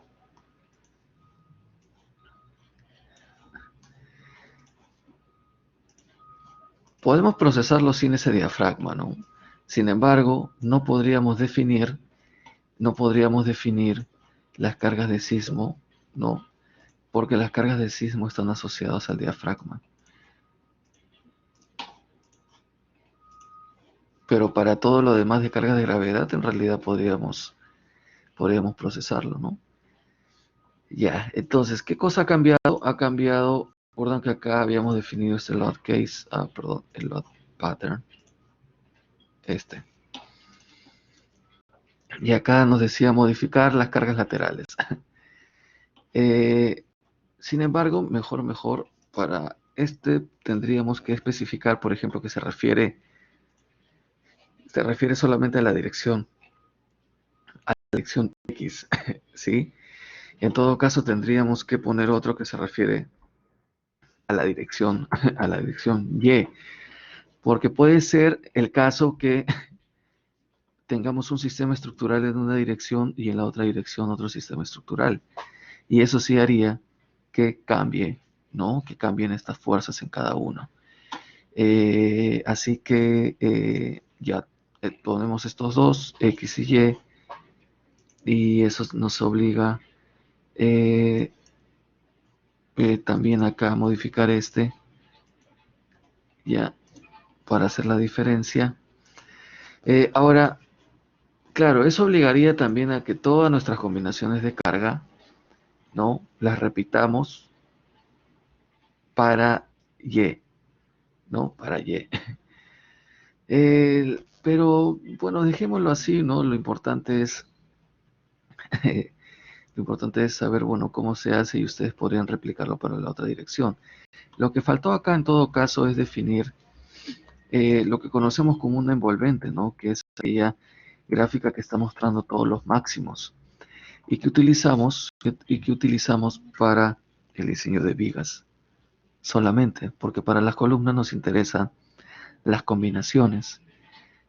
Podemos procesarlo sin ese diafragma, ¿no? Sin embargo, no podríamos definir las cargas de sismo, ¿no? Porque las cargas de sismo están asociadas al diafragma. Pero para todo lo demás de cargas de gravedad, en realidad podríamos procesarlo, ¿no? Ya, entonces, ¿qué cosa ha cambiado? Ha cambiado Recuerdan que acá habíamos definido este load case, perdón, el load pattern, este. Y acá nos decía modificar las cargas laterales. Eh, Sin embargo, mejor, para este tendríamos que especificar, por ejemplo, que se refiere solamente a la dirección X, ¿sí? En todo caso, tendríamos que poner otro que se refiere a la dirección, a la dirección Y, porque puede ser el caso que tengamos un sistema estructural en una dirección y en la otra dirección otro sistema estructural. Y eso sí haría que cambie, ¿no? Que cambien estas fuerzas en cada uno. Así que ya ponemos estos dos, X y eso nos obliga eh, también acá a modificar este, ya, para hacer la diferencia. Ahora, claro, eso obligaría también a que todas nuestras combinaciones de carga, ¿no? Las repitamos para Y, ¿no? Para Y. Pero bueno, dejémoslo así, ¿no? Lo importante es saber, bueno, cómo se hace y ustedes podrían replicarlo para la otra dirección. Lo que faltó acá en todo caso es definir lo que conocemos como una envolvente, ¿no? Que es aquella gráfica que está mostrando todos los máximos y que utilizamos para el diseño de vigas solamente, porque para las columnas nos interesan las combinaciones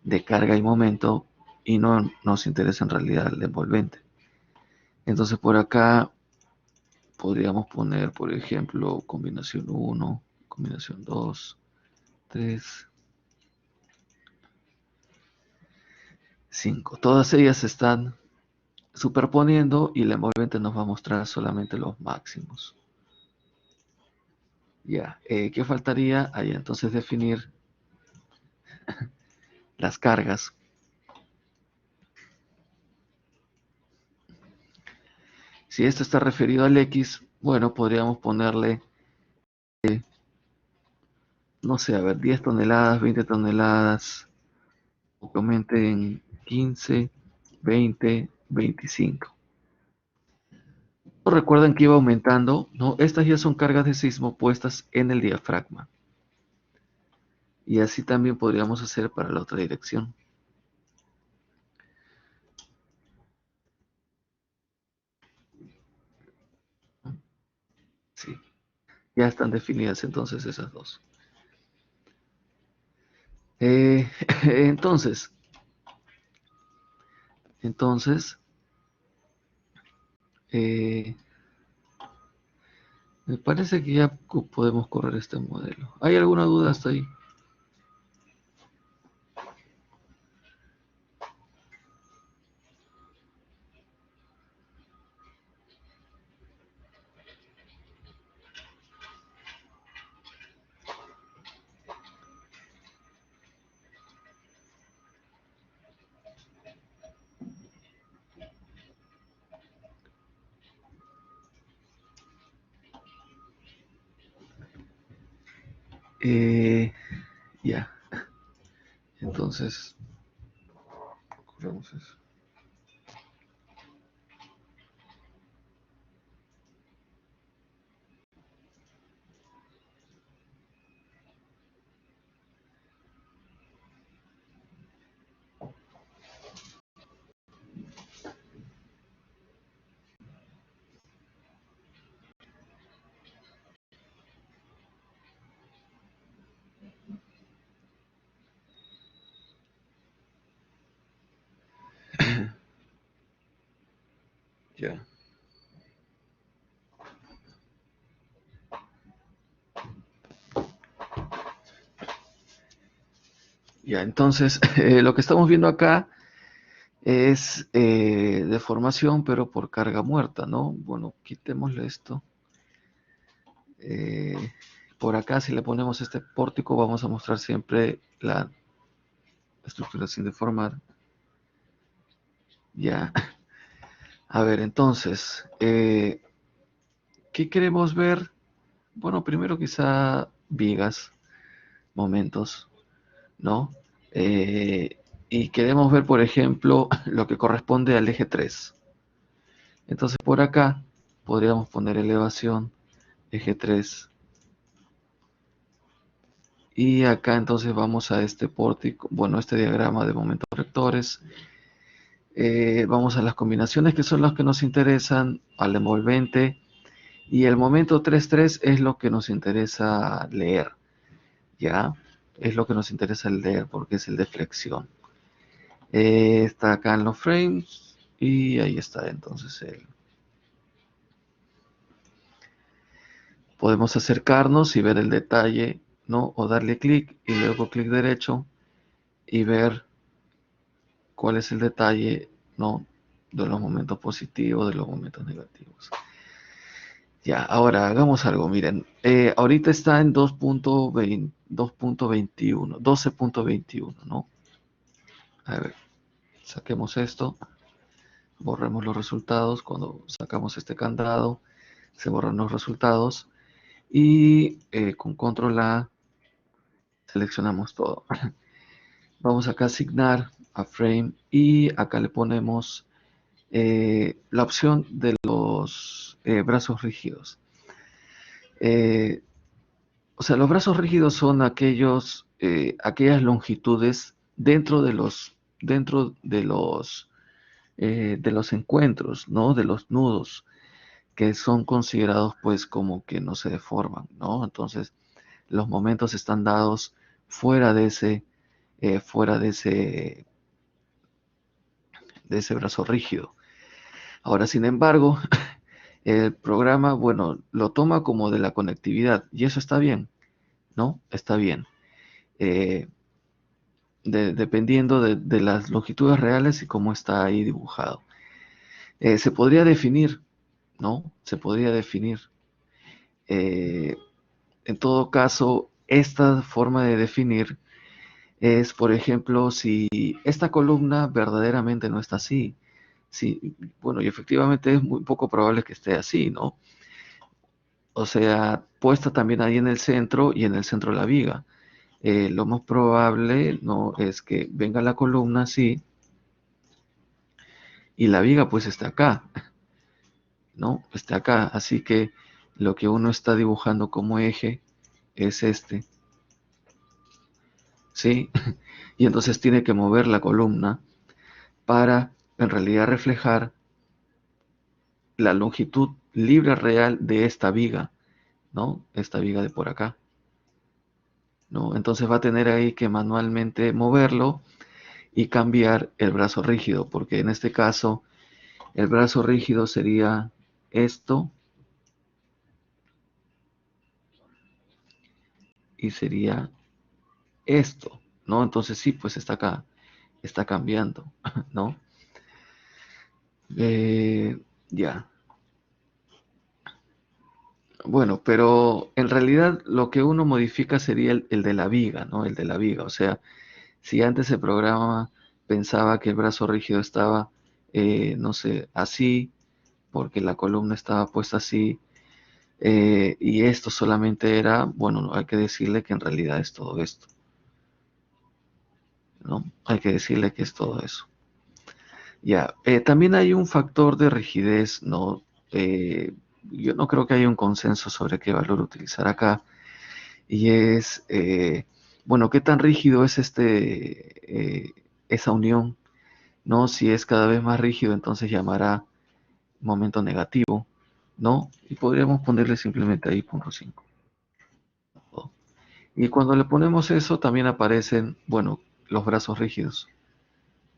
de carga y momento y no nos interesa en realidad el envolvente. Entonces por acá podríamos poner, por ejemplo, combinación 1, combinación 2, 3, 5. Todas ellas están superponiendo y la envolvente nos va a mostrar solamente los máximos. Ya, ¿qué faltaría? Ahí entonces definir las cargas. Si esto está referido al X, bueno, podríamos ponerle, no sé, a ver, 10 toneladas, 20 toneladas, o que aumente en 15, 20, 25. Recuerden que iba aumentando, ¿no? Estas ya son cargas de sismo puestas en el diafragma. Y así también podríamos hacer para la otra dirección. Sí, ya están definidas entonces esas dos. Eh, entonces, entonces, eh, me parece que ya podemos correr este modelo. ¿Hay alguna duda hasta ahí? Eh, ya, entonces, corremos eso. Ya. Ya, entonces, lo que estamos viendo acá es deformación, pero por carga muerta, ¿no? Bueno, quitémosle esto. Eh, por acá, si le ponemos este pórtico, vamos a mostrar siempre la estructura sin deformar. Ya. A ver, entonces, ¿qué queremos ver? Bueno, primero quizá vigas, momentos, ¿no? Eh, y queremos ver, por ejemplo, lo que corresponde al eje 3. Entonces por acá podríamos poner elevación, eje 3. Y acá entonces vamos a este pórtico, bueno, este diagrama de momentos rectores. Vamos a las combinaciones que son las que nos interesan, al envolvente. Y el momento 3-3 es lo que nos interesa leer, ¿ya? Es lo que nos interesa leer porque es el de flexión. Está acá en los frames y ahí está entonces podemos acercarnos y ver el detalle, ¿no? O darle clic y luego clic derecho y ver cuál es el detalle, ¿no? De los momentos positivos, de los momentos negativos. Ya, ahora hagamos algo, miren, ahorita está en 2.21, 12.21, ¿no? A ver, saquemos esto, borremos los resultados, cuando sacamos este candado, se borran los resultados y con control A seleccionamos todo. Vamos acá a asignar a frame y acá le ponemos la opción de los brazos rígidos. Eh, o sea, los brazos rígidos son aquellas longitudes de los encuentros, ¿no? De los nudos que son considerados pues como que no se deforman, ¿no? Entonces, los momentos están dados fuera de ese, fuera de ese brazo rígido. Ahora, sin embargo, el programa, bueno, lo toma como de la conectividad y eso está bien, ¿no? Está bien. Eh, Dependiendo de las longitudes reales y cómo está ahí dibujado. Se podría definir, ¿no? Se podría definir. Eh, en todo caso, esta forma de definir es, por ejemplo, si esta columna verdaderamente no está así. Sí, bueno, y efectivamente es muy poco probable que esté así, ¿no? O sea, puesta también ahí en el centro y en el centro la viga. Lo más probable no es que venga la columna así y la viga pues está acá, ¿no? Está acá, así que lo que uno está dibujando como eje es este, ¿sí? Y entonces tiene que mover la columna para en realidad reflejar la longitud libre real de esta viga, ¿no? Esta viga de por acá, ¿no? Entonces va a tener ahí que manualmente moverlo y cambiar el brazo rígido, porque en este caso el brazo rígido sería esto y sería esto, ¿no? Entonces sí, pues está acá, está cambiando, ¿no? Eh, ya. Bueno, pero en realidad lo que uno modifica sería el de la viga, ¿no? El de la viga. O sea, si antes el programa pensaba que el brazo rígido estaba, no sé, así, porque la columna estaba puesta así, y esto solamente era, bueno, no, hay que decirle que en realidad es todo esto, ¿no? Hay que decirle que es todo eso. Ya, también hay un factor de rigidez, ¿no? Yo no creo que haya un consenso sobre qué valor utilizar acá, y es, bueno, qué tan rígido es esa unión, ¿no? Si es cada vez más rígido, entonces llamará momento negativo, ¿no? Y podríamos ponerle simplemente ahí punto 5. Y cuando le ponemos eso, también aparecen, bueno, los brazos rígidos,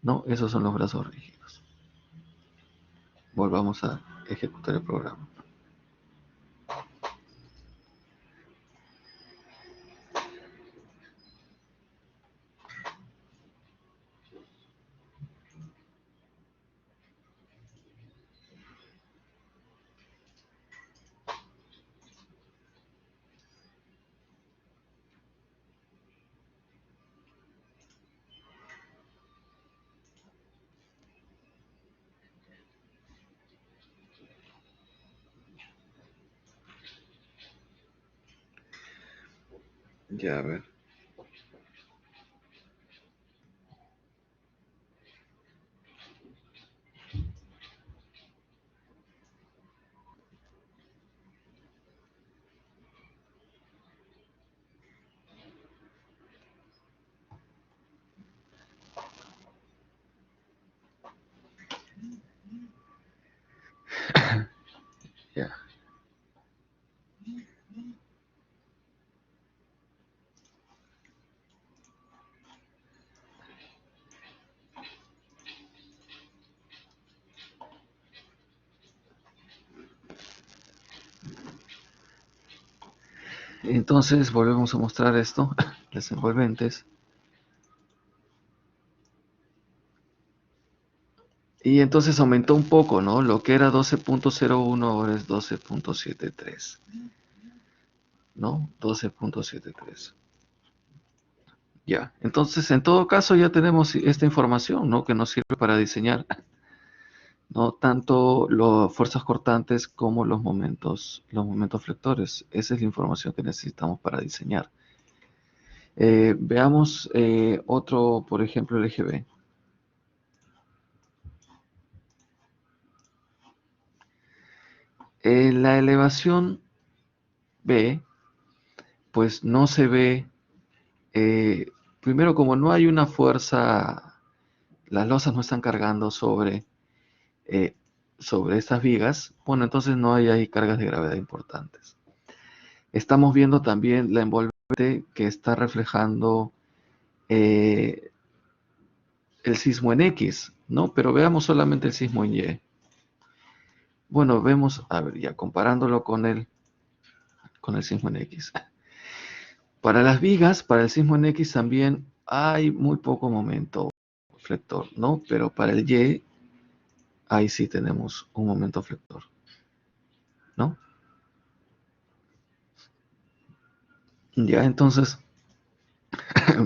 ¿no? Esos son los brazos rígidos. Volvamos a ejecutar el programa. Ya, a ver. Ya. Entonces volvemos a mostrar esto, las envolventes. Y entonces aumentó un poco, ¿no? Lo que era 12.01 ahora es 12.73, ¿no? 12.73. Ya, entonces en todo caso ya tenemos esta información, ¿no? Que nos sirve para diseñar, ¿no? Tanto las fuerzas cortantes como los momentos flectores. Esa es la información que necesitamos para diseñar. Veamos otro, por ejemplo, el eje B. La elevación B, pues no se ve, eh, primero como no hay una fuerza, las losas no están cargando eh, sobre estas vigas, bueno, entonces no hay ahí cargas de gravedad importantes. Estamos viendo también la envolvente que está reflejando eh, el sismo en X, ¿no? Pero veamos solamente el sismo en Y. Bueno, vemos, a ver, ya comparándolo con el sismo en X. Para las vigas, para el sismo en X también hay muy poco momento flector, ¿no? Pero para el Y, ahí sí tenemos un momento flector, ¿no? Ya, entonces,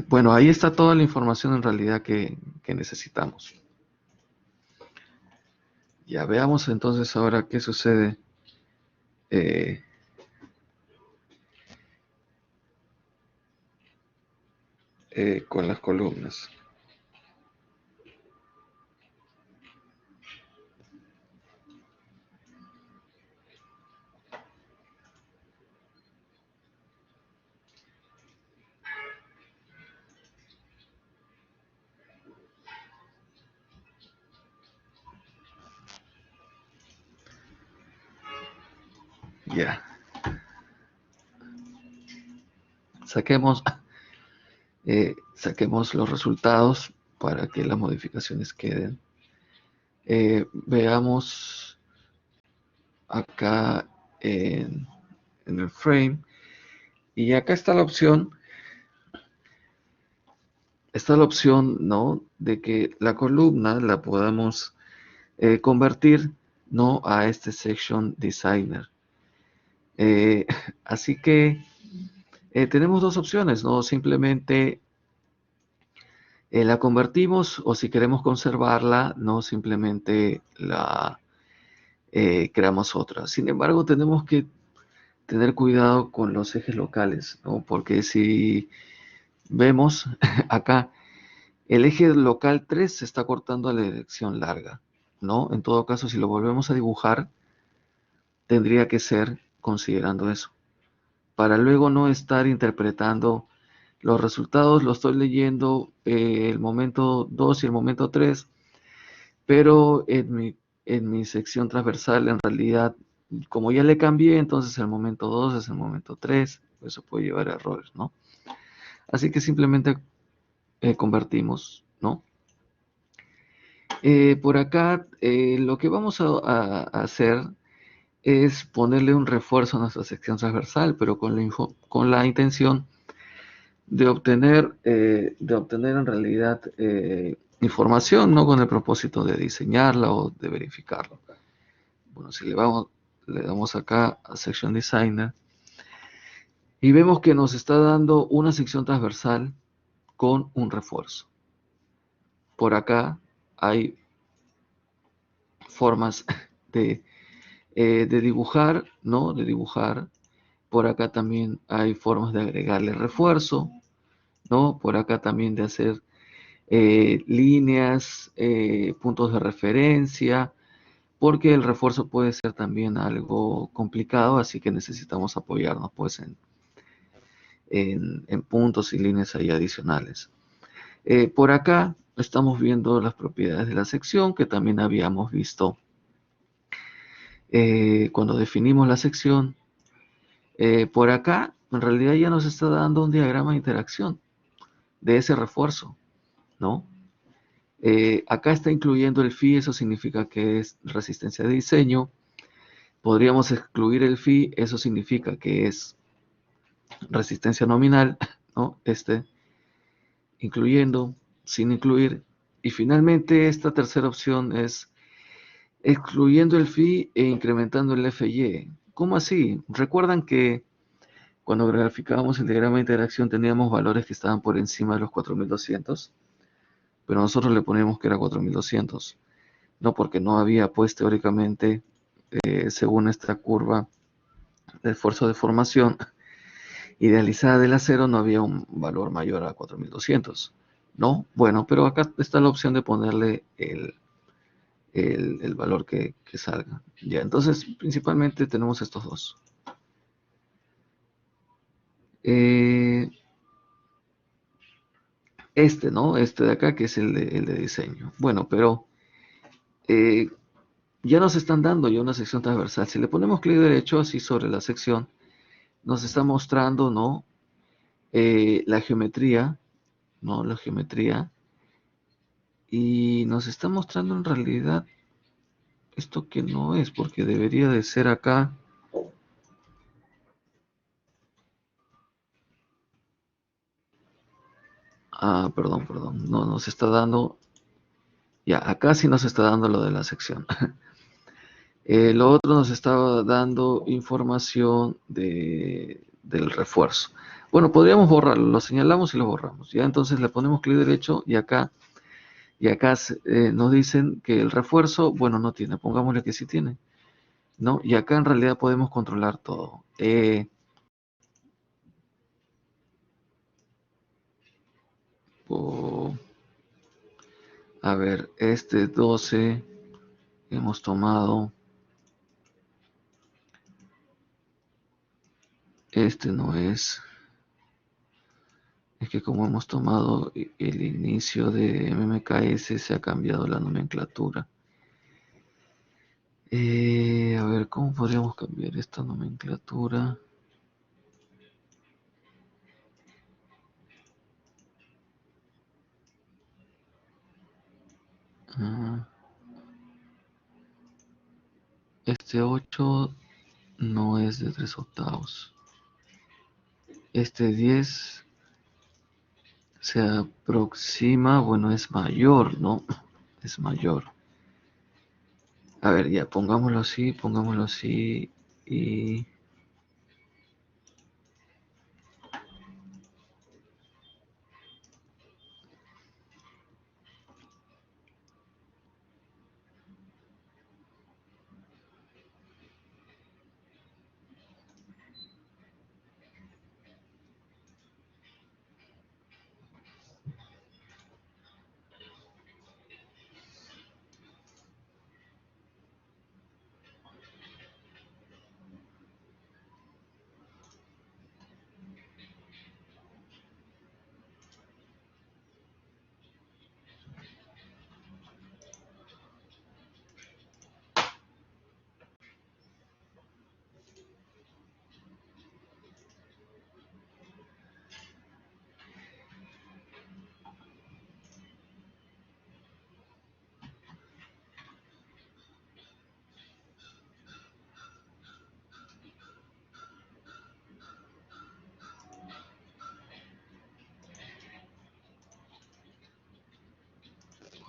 bueno, ahí está toda la información en realidad que necesitamos. Ya veamos entonces ahora qué sucede eh, con las columnas. Ya, saquemos, saquemos los resultados para que las modificaciones queden. Veamos acá en el frame. Y acá está la opción, ¿no? De que la columna la podamos convertir, ¿no? A este section designer. Eh, así que tenemos dos opciones, ¿no? Simplemente la convertimos o si queremos conservarla, no simplemente la creamos otra. Sin embargo, tenemos que tener cuidado con los ejes locales, ¿no? Porque si vemos acá, el eje local 3 se está cortando a la dirección larga, ¿no? En todo caso, si lo volvemos a dibujar, tendría que ser considerando eso, para luego no estar interpretando los resultados, lo estoy leyendo el momento 2 y el momento 3, pero en mi sección transversal en realidad, como ya le cambié, entonces el momento 2 es el momento 3, eso puede llevar a errores, ¿no? Así que simplemente convertimos, ¿no? Por acá lo que vamos a hacer es ponerle un refuerzo a nuestra sección transversal, pero con la intención de obtener en realidad información, no con el propósito de diseñarla o de verificarla. Bueno, si le damos acá a Section Designer y vemos que nos está dando una sección transversal con un refuerzo. Por acá hay formas de dibujar, ¿no? De dibujar Por acá también hay formas de agregarle refuerzo, ¿no? Por acá también de hacer líneas, puntos de referencia, porque el refuerzo puede ser también algo complicado, así que necesitamos apoyarnos pues en puntos y líneas ahí adicionales. Por acá estamos viendo las propiedades de la sección que también habíamos visto cuando definimos la sección. Por acá en realidad ya nos está dando un diagrama de interacción de ese refuerzo, ¿no? Acá está incluyendo el phi, eso significa que es resistencia de diseño. Podríamos excluir el phi, eso significa que es resistencia nominal, ¿no? Incluyendo, sin incluir. Y finalmente esta tercera opción es excluyendo el phi e incrementando el FY. ¿Cómo así? Recuerdan que cuando graficábamos el diagrama de interacción teníamos valores que estaban por encima de los 4200, pero nosotros le poníamos que era 4200, no porque no había pues teóricamente, según esta curva de esfuerzo de formación idealizada del acero, no había un valor mayor a 4200, ¿no? Bueno, pero acá está la opción de ponerle el valor que salga. Ya, entonces principalmente tenemos estos dos. Eh, ¿no? Este de acá, que es el de diseño. Bueno, pero eh, ya nos están dando ya una sección transversal. Si le ponemos clic derecho así sobre la sección, nos está mostrando, ¿no? La geometría, ¿no? La geometría. Y nos está mostrando en realidad esto que no es, porque debería de ser acá. Ah, perdón. No, nos está dando. Ya, acá sí nos está dando lo de la sección. Lo otro nos estaba dando información del refuerzo. Bueno, podríamos borrarlo, lo señalamos y lo borramos. Ya entonces le ponemos clic derecho y acá nos dicen que el refuerzo, bueno, no tiene, pongámosle que sí tiene, ¿no? Y acá en realidad podemos controlar todo. Oh, a ver, este 12 hemos tomado, este no es que como hemos tomado el inicio de MMKS se ha cambiado la nomenclatura. A ver, ¿cómo podríamos cambiar esta nomenclatura? Ah, este 8 no es de 3 octavos. Este 10 se aproxima, bueno, es mayor, ¿no? Es mayor. A ver, ya, pongámoslo así y...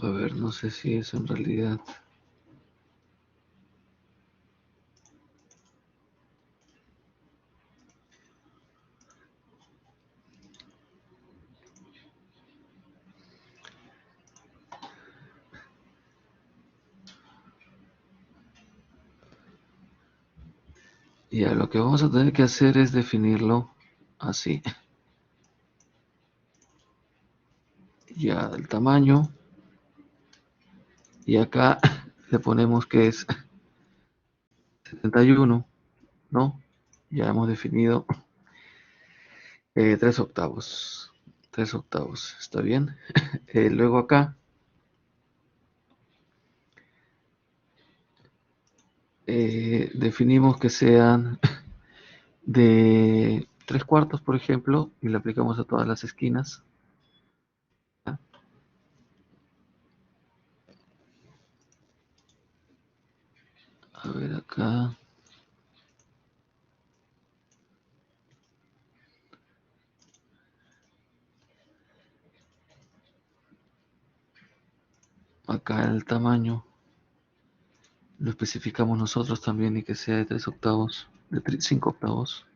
A ver, no sé si es en realidad... Y lo que vamos a tener que hacer es definirlo así. Ya el tamaño. Y acá le ponemos que es 71, ¿no? Ya hemos definido 3 octavos. 3 octavos, ¿está bien? Luego acá definimos que sean de 3 cuartos, por ejemplo, y le aplicamos a todas las esquinas. A ver acá. Acá el tamaño lo especificamos nosotros también y que sea de 3 octavos, de 5 octavos.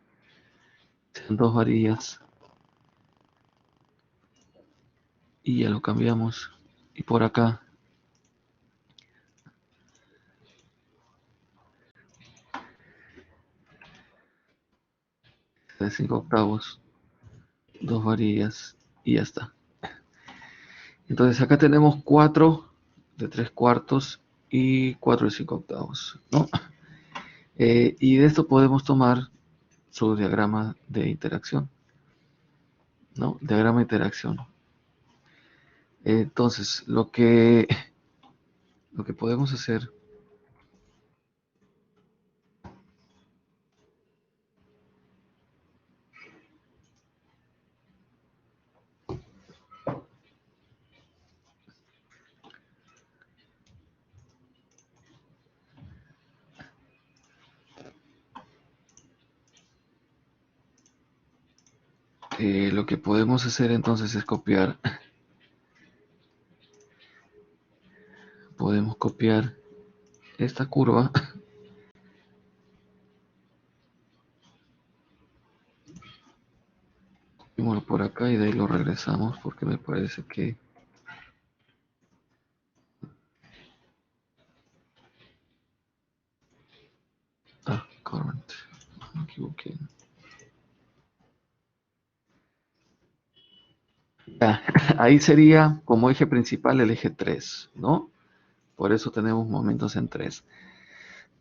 Sean 2 varillas. Y ya lo cambiamos. Y por acá de 5 octavos, 2 varillas y ya está. Entonces acá tenemos 4 de 3 cuartos y 4 de 5 octavos, ¿no? Y de esto podemos tomar su diagrama de interacción, ¿no? Diagrama de interacción. Entonces, lo que podemos hacer, lo que podemos hacer entonces es copiar, podemos copiar esta curva, copiémoslo por acá y de ahí lo regresamos porque me parece que current, me equivoqué. Ya, ahí sería como eje principal el eje 3, ¿no? Por eso tenemos momentos en 3.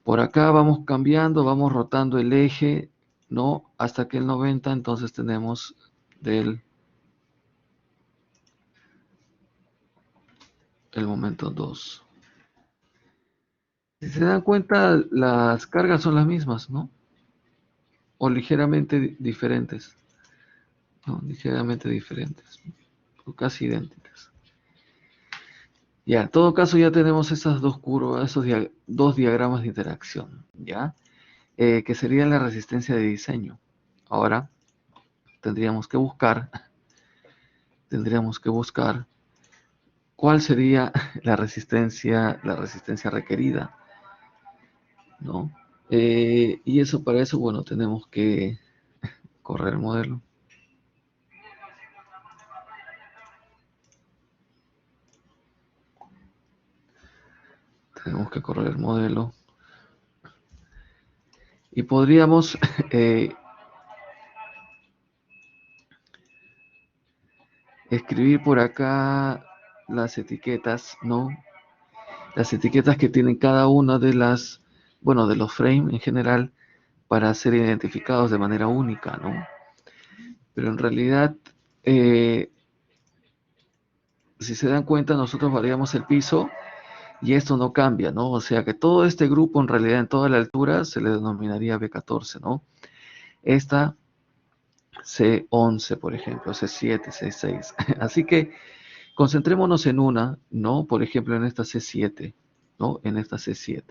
Por acá vamos cambiando, vamos rotando el eje, ¿no? Hasta que el 90, entonces tenemos del el momento 2. Si se dan cuenta, las cargas son las mismas, ¿no? O ligeramente diferentes, ¿no? Ligeramente diferentes, o casi idénticas. Ya, en todo caso ya tenemos esas dos curvas, esos dos diagramas de interacción, ¿ya? Que sería la resistencia de diseño. Ahora tendríamos que buscar cuál sería la resistencia requerida, ¿no? Y eso para eso, bueno, tenemos que correr el modelo. Tenemos que correr el modelo. Y podríamos escribir por acá las etiquetas, ¿no? Las etiquetas que tienen cada una de bueno, de los frames en general para ser identificados de manera única, ¿no? Pero en realidad, eh, si se dan cuenta, nosotros variamos el piso y esto no cambia, ¿no? O sea que todo este grupo en realidad en toda la altura se le denominaría B14, ¿no? Esta C11, por ejemplo, C7, C6. Así que concentrémonos en una, ¿no? Por ejemplo, en esta C7, ¿no? En esta C7.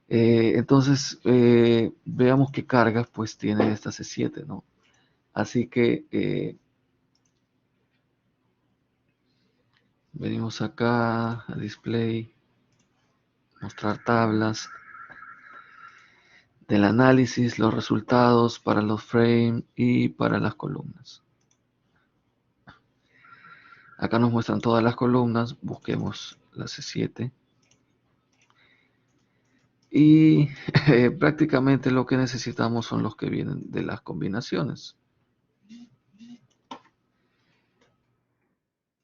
Entonces, veamos qué cargas pues tiene esta C7, ¿no? Así que venimos acá a display, mostrar tablas del análisis, los resultados para los frames y para las columnas. Acá nos muestran todas las columnas, busquemos la C7. Y prácticamente lo que necesitamos son los que vienen de las combinaciones,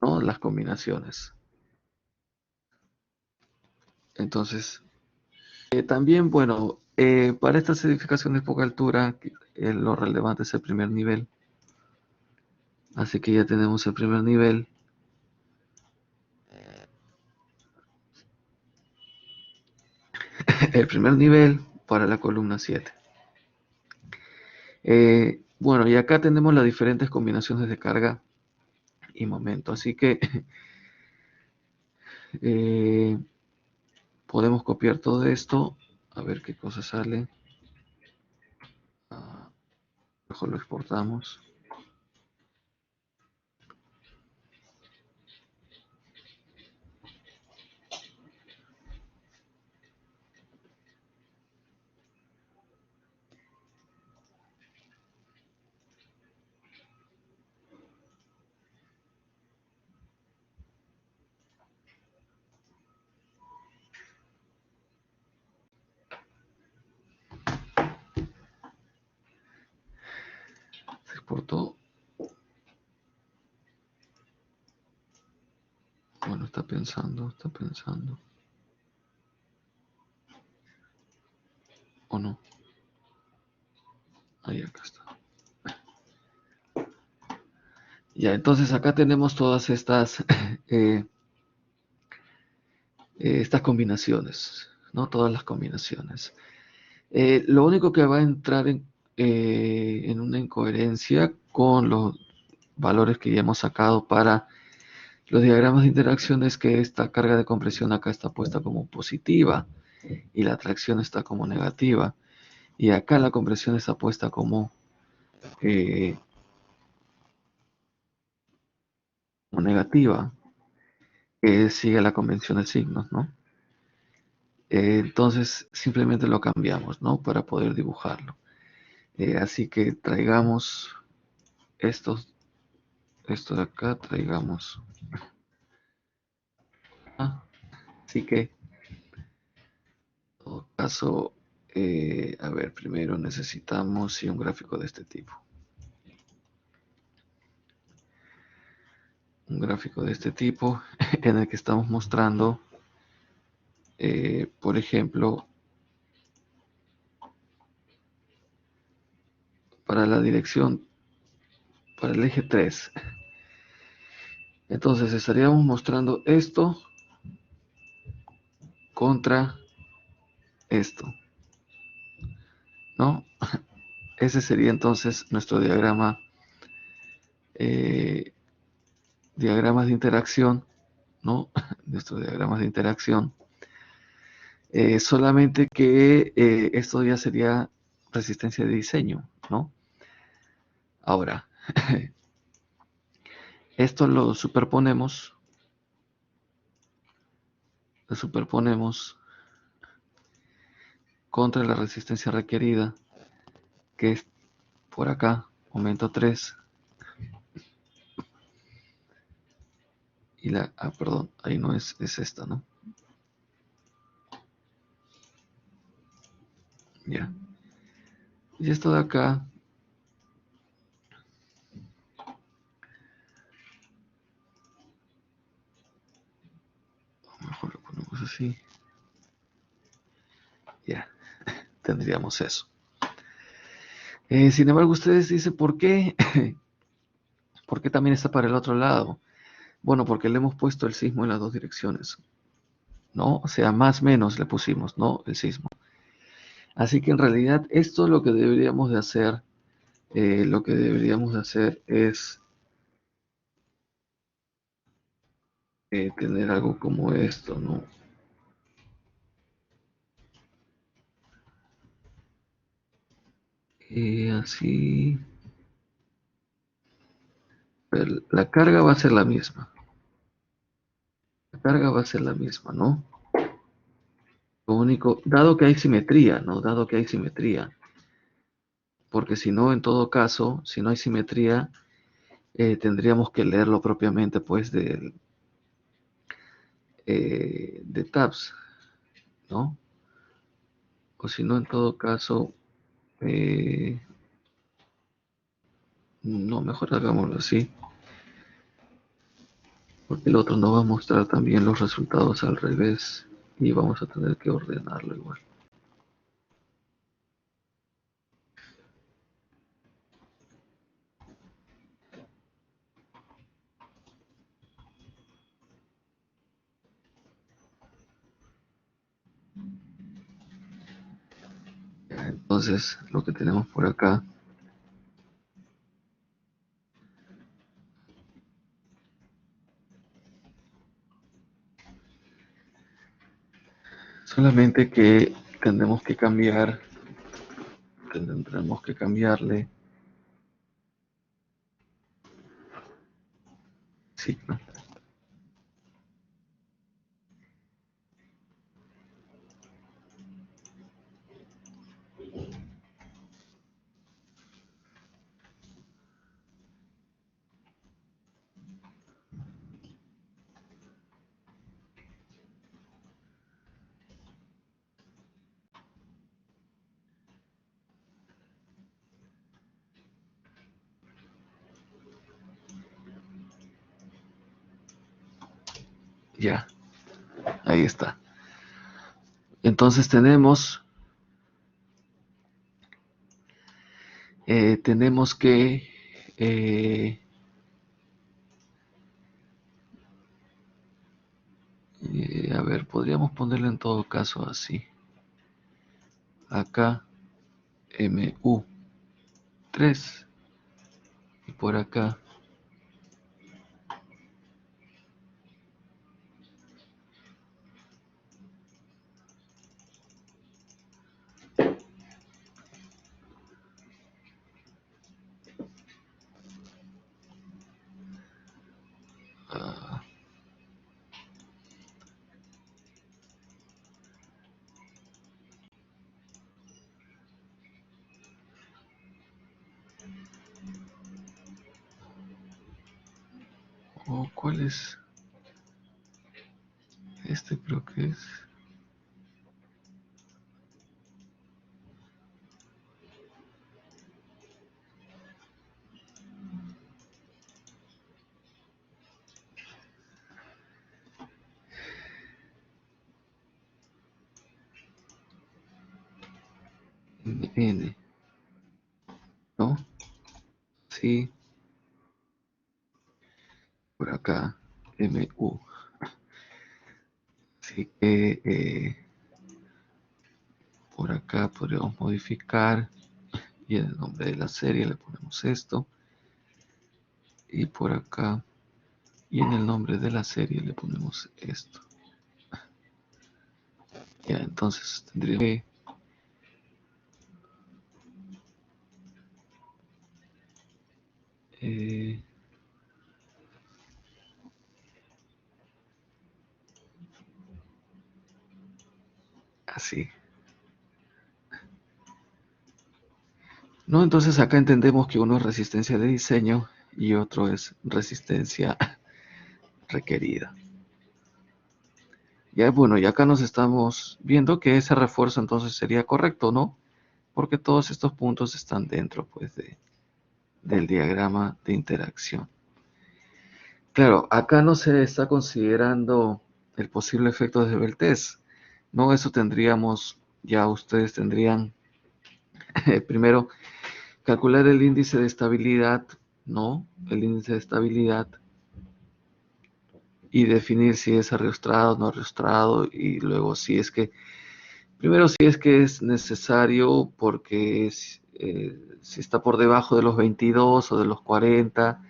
¿no? Las combinaciones. Entonces, también, bueno, para estas edificaciones de poca altura, lo relevante es el primer nivel. Así que ya tenemos el primer nivel. El primer nivel para la columna 7. Bueno, y acá tenemos las diferentes combinaciones de carga y momento. Así que eh, podemos copiar todo esto. A ver qué cosa sale. Ah, mejor lo exportamos. Se exportó. Bueno, está pensando, está pensando. ¿O no? Ahí acá está. Ya, entonces acá tenemos todas estas, estas combinaciones, ¿no? Todas las combinaciones. Lo único que va a entrar en una incoherencia con los valores que ya hemos sacado para los diagramas de interacción es que esta carga de compresión acá está puesta como positiva y la tracción está como negativa. Y acá la compresión está puesta eh, como negativa, que sigue la convención de signos, ¿no? Entonces simplemente lo cambiamos, ¿no? Para poder dibujarlo. Así que traigamos esto de acá, traigamos. Así que, en todo caso, a ver, primero necesitamos sí, un gráfico de este tipo. Un gráfico de este tipo en el que estamos mostrando, por ejemplo, para la dirección, para el eje 3. Entonces estaríamos mostrando esto contra esto, ¿no? Ese sería entonces nuestro diagrama, eh, diagramas de interacción, ¿no? Nuestros diagramas de interacción. Solamente que esto ya sería resistencia de diseño, ¿no? Ahora, esto lo superponemos contra la resistencia requerida, que es por acá, aumento 3, y perdón, ahí no es esta, ¿no? Ya. Y esto de acá, a lo mejor lo ponemos así, ya, tendríamos eso. Sin embargo, ustedes dicen, ¿por qué? ¿Por qué también está para el otro lado? Bueno, porque le hemos puesto el sismo en las dos direcciones, ¿no? O sea, más o menos le pusimos, ¿no? El sismo. Así que en realidad esto lo que deberíamos de hacer, es tener algo como esto, ¿no? Así, la carga va a ser la misma. La carga va a ser la misma, ¿no? Lo único, dado que hay simetría, ¿no? Dado que hay simetría, porque si no, en todo caso, si no hay simetría, tendríamos que leerlo propiamente, pues, de tabs, ¿no? O si no, en todo caso, eh, no, mejor hagámoslo así, porque el otro nos va a mostrar también los resultados al revés y vamos a tener que ordenarlo igual. Entonces, lo que tenemos por acá, solamente que tendremos que cambiarle signo. Ya, ahí está. Entonces tenemos que, eh, a ver, podríamos ponerlo en todo caso así. Acá MU3 y por acá ah, ¿cuál es? Este creo que es N, ¿no? Sí, por acá MU. Así que por acá podríamos modificar y en el nombre de la serie le ponemos esto y por acá y en el nombre de la serie le ponemos esto. Ya, entonces tendría que eh, así. No, entonces acá entendemos que uno es resistencia de diseño y otro es resistencia requerida. Ya bueno, y acá nos estamos viendo que ese refuerzo entonces sería correcto, ¿no? Porque todos estos puntos están dentro, pues, del diagrama de interacción. Claro, acá no se está considerando el posible efecto de Beltès, ¿no? Eso tendríamos, ya ustedes tendrían, primero, calcular el índice de estabilidad, ¿no? El índice de estabilidad y definir si es arrastrado o no arrastrado y luego si es que, primero si es que es necesario porque si está por debajo de los 22 o de los 40,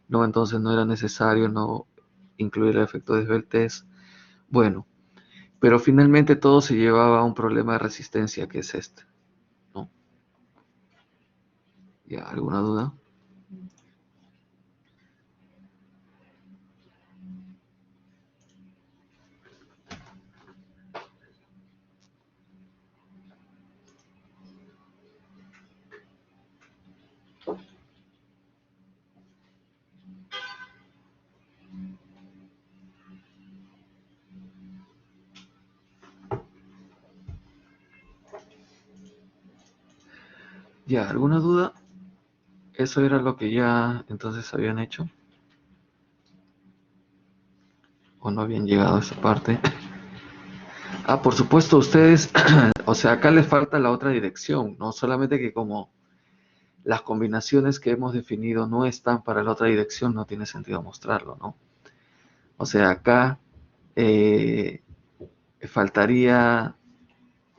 no, entonces no era necesario no incluir el efecto de Beltès. Bueno, pero finalmente todo se llevaba a un problema de resistencia que es este, ¿no? ¿Ya alguna duda? ¿Ya? ¿Alguna duda? ¿Eso era lo que ya entonces habían hecho? ¿O no habían llegado a esa parte? Ah, por supuesto, ustedes, o sea, acá les falta la otra dirección, ¿no? Solamente que como las combinaciones que hemos definido no están para la otra dirección, no tiene sentido mostrarlo, ¿no? O sea, acá eh, faltaría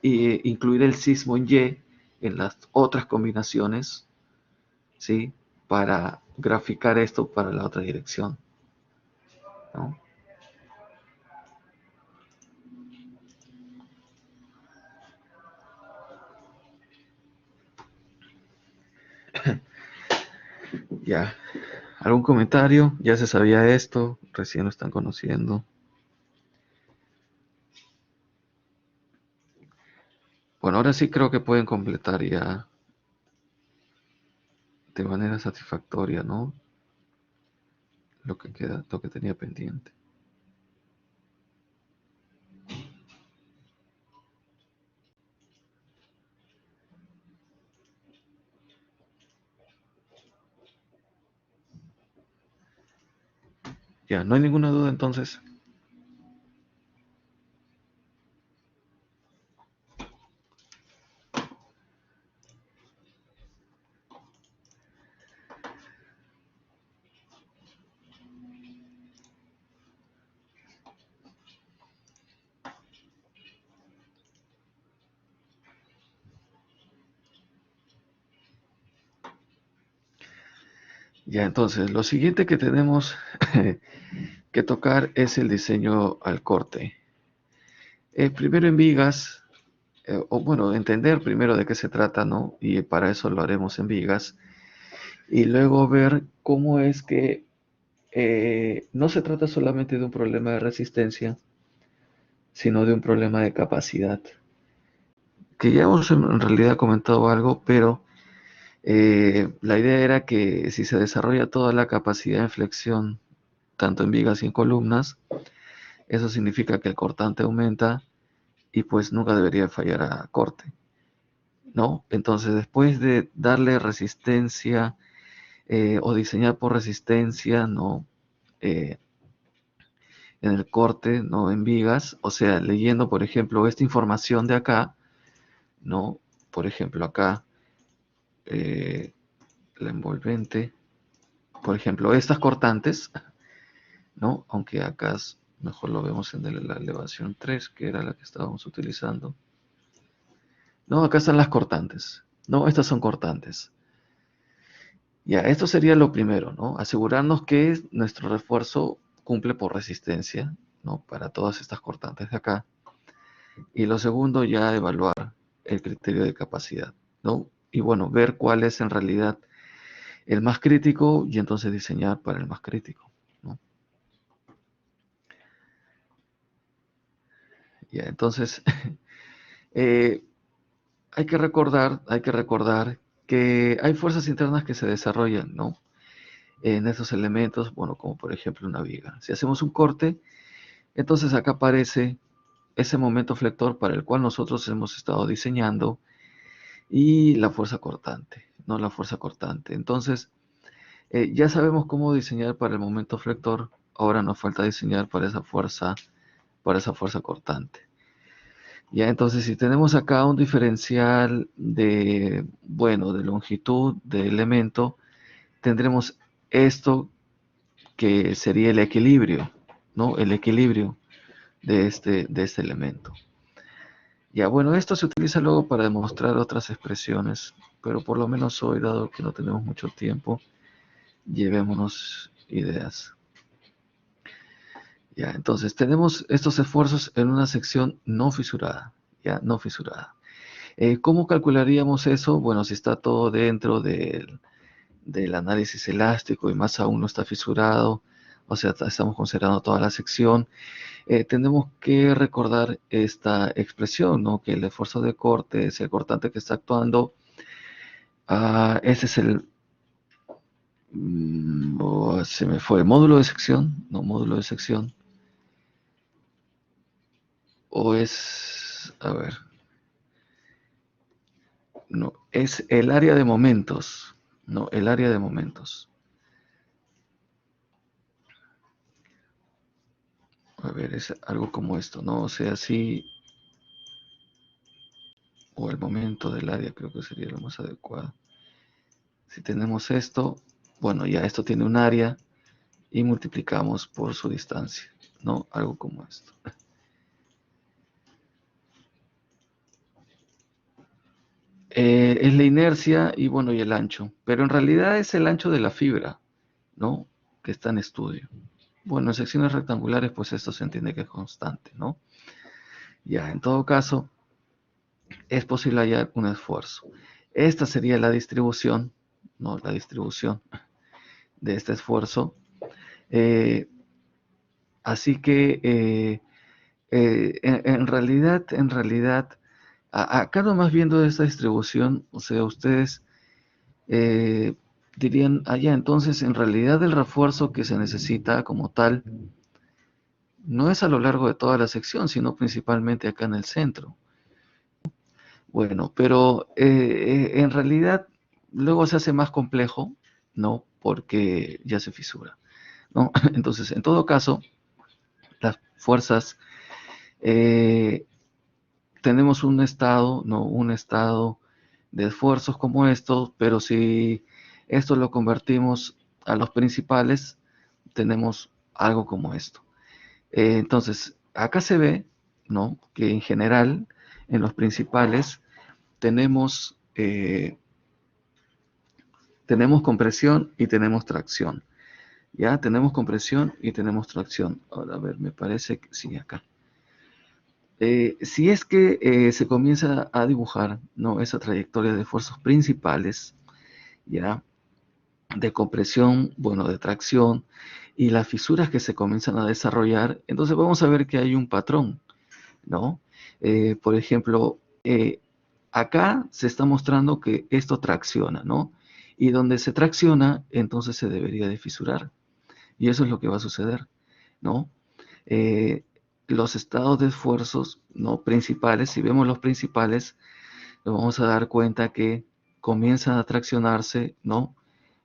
incluir el sismo en Y en las otras combinaciones, ¿sí? Para graficar esto para la otra dirección, ¿no? Ya. ¿Algún comentario? ¿Ya se sabía esto? ¿Recién lo están conociendo? Bueno, ahora sí creo que pueden completar ya de manera satisfactoria, ¿no? Lo que queda, lo que tenía pendiente. Ya, ¿no hay ninguna duda entonces? Ya, entonces, lo siguiente que tenemos que tocar es el diseño al corte. Primero en vigas, o bueno, entender primero de qué se trata, ¿no? Y para eso lo haremos en vigas. Y luego ver cómo es que no se trata solamente de un problema de resistencia, sino de un problema de capacidad. Que ya hemos en realidad comentado algo, pero la idea era que si se desarrolla toda la capacidad de flexión, tanto en vigas y en columnas, eso significa que el cortante aumenta y pues nunca debería fallar a corte, ¿no? Entonces, después de darle resistencia o diseñar por resistencia, ¿no? Eh, en el corte, ¿no? En vigas, o sea, leyendo, por ejemplo, esta información de acá, ¿no? Por ejemplo, acá, eh, la envolvente, por ejemplo, estas cortantes, ¿no? Aunque acá mejor lo vemos en la elevación 3, que era la que estábamos utilizando. No, acá están las cortantes. No, estas son cortantes. Ya, esto sería lo primero, ¿no? Asegurarnos que nuestro refuerzo cumple por resistencia, ¿no? Para todas estas cortantes de acá. Y lo segundo, ya evaluar el criterio de capacidad, ¿no? Y bueno, ver cuál es en realidad el más crítico y entonces diseñar para el más crítico, ¿no? Ya, entonces, eh, hay que recordar que hay fuerzas internas que se desarrollan, ¿no? En estos elementos, bueno, como por ejemplo una viga. Si hacemos un corte, entonces acá aparece ese momento flector para el cual nosotros hemos estado diseñando y la fuerza cortante, ¿no? La fuerza cortante. Entonces, ya sabemos cómo diseñar para el momento flector, ahora nos falta diseñar para esa fuerza cortante. Ya, entonces si tenemos acá un diferencial de, bueno, de longitud de elemento, tendremos esto que sería el equilibrio, ¿no? El equilibrio de este elemento. Ya, bueno, esto se utiliza luego para demostrar otras expresiones, pero por lo menos hoy, dado que no tenemos mucho tiempo, llevémonos ideas. Ya, entonces tenemos estos esfuerzos en una sección no fisurada, ya, no fisurada. ¿Cómo calcularíamos eso? Bueno, si está todo dentro del análisis elástico y más aún no está fisurado, o sea, estamos considerando toda la sección, tenemos que recordar esta expresión, ¿no? Que el esfuerzo de corte es el cortante que está actuando. Ese es se me fue, módulo de sección, no, módulo de sección. O es, a ver, No, es el área de momentos. No, el área de momentos. A ver, es algo como esto, ¿no? O sea, así, o el momento del área creo que sería lo más adecuado. Si tenemos esto, bueno, ya esto tiene un área y multiplicamos por su distancia, ¿no? Algo como esto. Es la inercia y bueno, y el ancho, pero en realidad es el ancho de la fibra, ¿no? Que está en estudio. Bueno, en secciones rectangulares, pues esto se entiende que es constante, ¿no? Ya, en todo caso, es posible hallar un esfuerzo. Esta sería la distribución, ¿no? La distribución de este esfuerzo. Eh, así que, en realidad, acá nomás viendo esta distribución, o sea, ustedes eh, dirían, allá, entonces, en realidad el refuerzo que se necesita como tal no es a lo largo de toda la sección, sino principalmente acá en el centro. Bueno, pero en realidad luego se hace más complejo, ¿no? Porque ya se fisura, ¿no? Entonces, en todo caso, las fuerzas, eh, tenemos un estado, ¿no? Un estado de esfuerzos como estos, pero si esto lo convertimos a los principales, tenemos algo como esto. Entonces, acá se ve, ¿no? Que en general, en los principales, tenemos, tenemos compresión y tenemos tracción. Ya tenemos compresión y tenemos tracción. Ahora, a ver, me parece que sí, acá. Si es que se comienza a dibujar, ¿no? Esa trayectoria de esfuerzos principales, ya, de compresión, bueno, de tracción, y las fisuras que se comienzan a desarrollar, entonces vamos a ver que hay un patrón, ¿no? Por ejemplo, acá se está mostrando que esto tracciona, ¿no? Y donde se tracciona, entonces se debería de fisurar. Y eso es lo que va a suceder, ¿no? Eh, los estados de esfuerzos, ¿no? Principales, si vemos los principales, nos vamos a dar cuenta que comienzan a traccionarse, ¿no?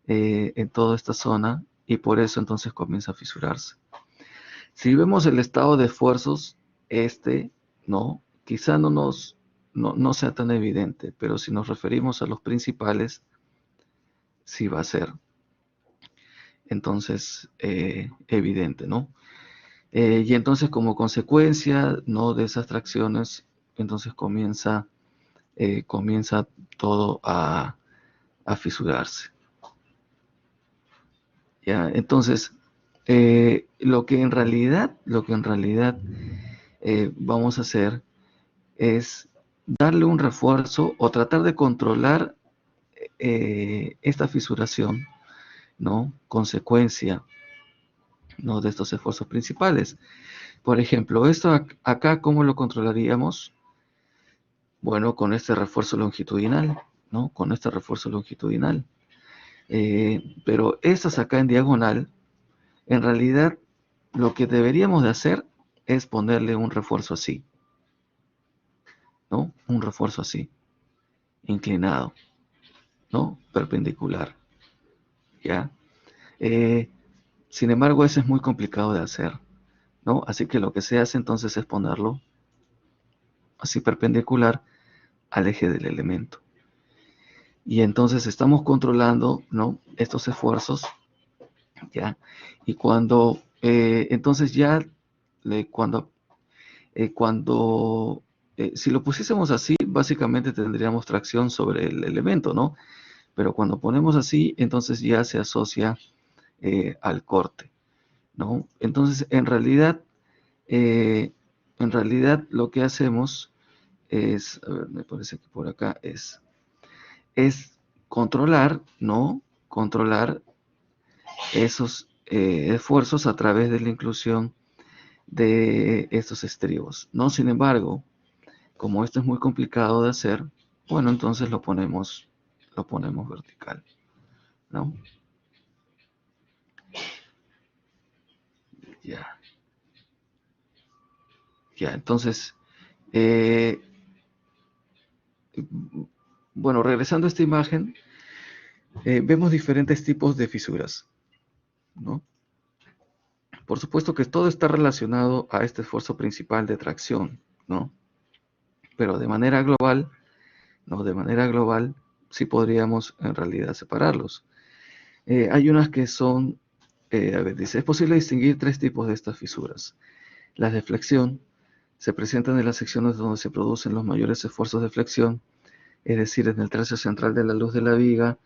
En toda esta zona y por eso entonces comienza a fisurarse. Si vemos el estado de esfuerzos, este, ¿no? Quizá no sea tan evidente, pero si nos referimos a los principales, sí va a ser entonces evidente, ¿no? Y entonces como consecuencia, ¿no? De esas tracciones, entonces comienza todo a fisurarse. ¿Ya? Entonces, lo que en realidad vamos a hacer es darle un refuerzo o tratar de controlar esta fisuración, ¿no? Consecuencia, ¿no? De estos esfuerzos principales. Por ejemplo, esto acá, ¿cómo lo controlaríamos? Bueno, con este refuerzo longitudinal, ¿no? Con este refuerzo longitudinal. Pero estas acá en diagonal, en realidad, lo que deberíamos de hacer es ponerle un refuerzo así, ¿no? Un refuerzo así, inclinado, ¿no? Perpendicular, ¿ya? Eh, Sin embargo, eso es muy complicado de hacer, ¿no? Así que lo que se hace entonces es ponerlo así perpendicular al eje del elemento. Y entonces estamos controlando, ¿no? Estos esfuerzos, ¿ya? Y entonces ya, cuando, si lo pusiésemos así, básicamente tendríamos tracción sobre el elemento, ¿no? Pero cuando ponemos así, entonces ya se asocia al corte, ¿no? Entonces, eh, en realidad lo que hacemos es, a ver, me parece que por acá es controlar, ¿no? Controlar esos esfuerzos a través de la inclusión de estos estribos, ¿no? Sin embargo, como esto es muy complicado de hacer, bueno, entonces lo ponemos vertical, ¿no? Ya, ya, entonces, eh, bueno, regresando a esta imagen, vemos diferentes tipos de fisuras, ¿no? Por supuesto que todo está relacionado a este esfuerzo principal de tracción, ¿no? Pero de manera global, no, de manera global, sí podríamos en realidad separarlos. Hay unas que son, a ver, dice, es posible distinguir tres tipos de estas fisuras. Las de flexión se presentan en las secciones donde se producen los mayores esfuerzos de flexión, es decir, en el trazo central de la luz de la viga,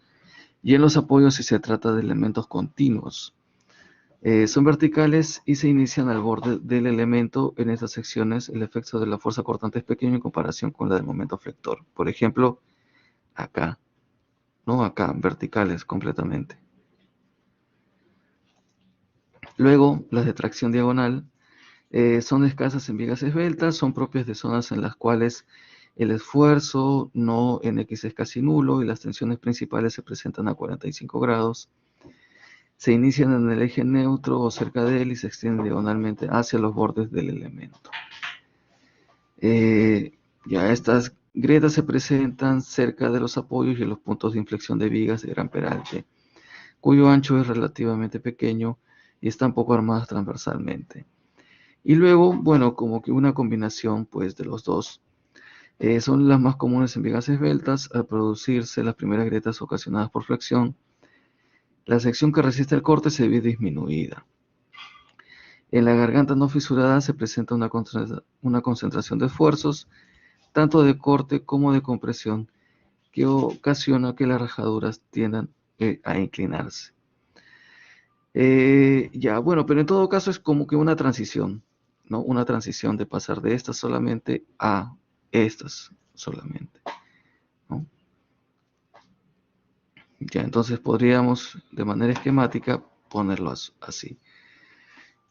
y en los apoyos si se trata de elementos continuos. Son verticales y se inician al borde del elemento. En estas secciones el efecto de la fuerza cortante es pequeño en comparación con la del momento flector. Por ejemplo, acá, no acá, verticales completamente. Luego, las de tracción diagonal son escasas en vigas esbeltas, son propias de zonas en las cuales el esfuerzo no en X es casi nulo y las tensiones principales se presentan a 45 grados. Se inician en el eje neutro o cerca de él y se extienden diagonalmente hacia los bordes del elemento. Ya estas grietas se presentan cerca de los apoyos y en los puntos de inflexión de vigas de gran peralte, cuyo ancho es relativamente pequeño y están poco armadas transversalmente. Y luego, bueno, como que una combinación pues de los dos. Son las más comunes en vigas esbeltas. Al producirse las primeras grietas ocasionadas por flexión, la sección que resiste el corte se ve disminuida. En la garganta no fisurada se presenta una concentración de esfuerzos, tanto de corte como de compresión, que ocasiona que las rajaduras tiendan a inclinarse. Ya, bueno, pero en todo caso es como que una transición, ¿no? Una transición de pasar de estas solamente a estas solamente, ¿no? Ya, entonces podríamos de manera esquemática ponerlo así.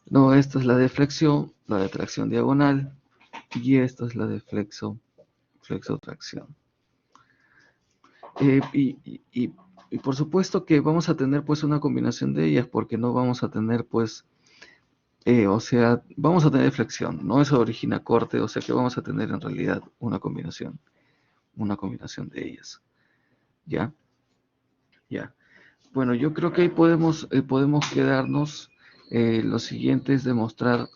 No, esta es la de flexión, la de tracción diagonal, y esta es la de flexotracción. Y por supuesto que vamos a tener pues una combinación de ellas, porque no vamos a tener pues, o sea, vamos a tener flexión, no eso origina corte, o sea que vamos a tener en realidad una combinación de ellas. ¿Ya? Ya. Bueno, yo creo que ahí podemos quedarnos. Lo siguiente es demostrar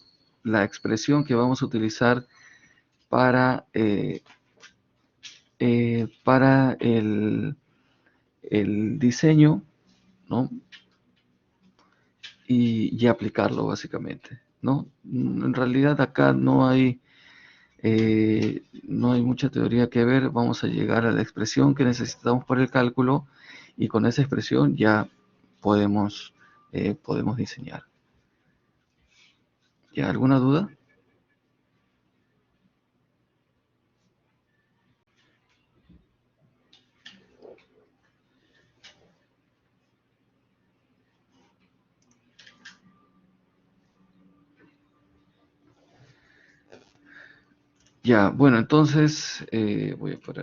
la expresión que vamos a utilizar para, para el diseño, ¿no? Y aplicarlo básicamente, ¿no? En realidad acá no hay mucha teoría que ver. Vamos a llegar a la expresión que necesitamos para el cálculo y con esa expresión ya podemos diseñar. ¿Ya alguna duda? Ya, bueno, entonces voy a parar.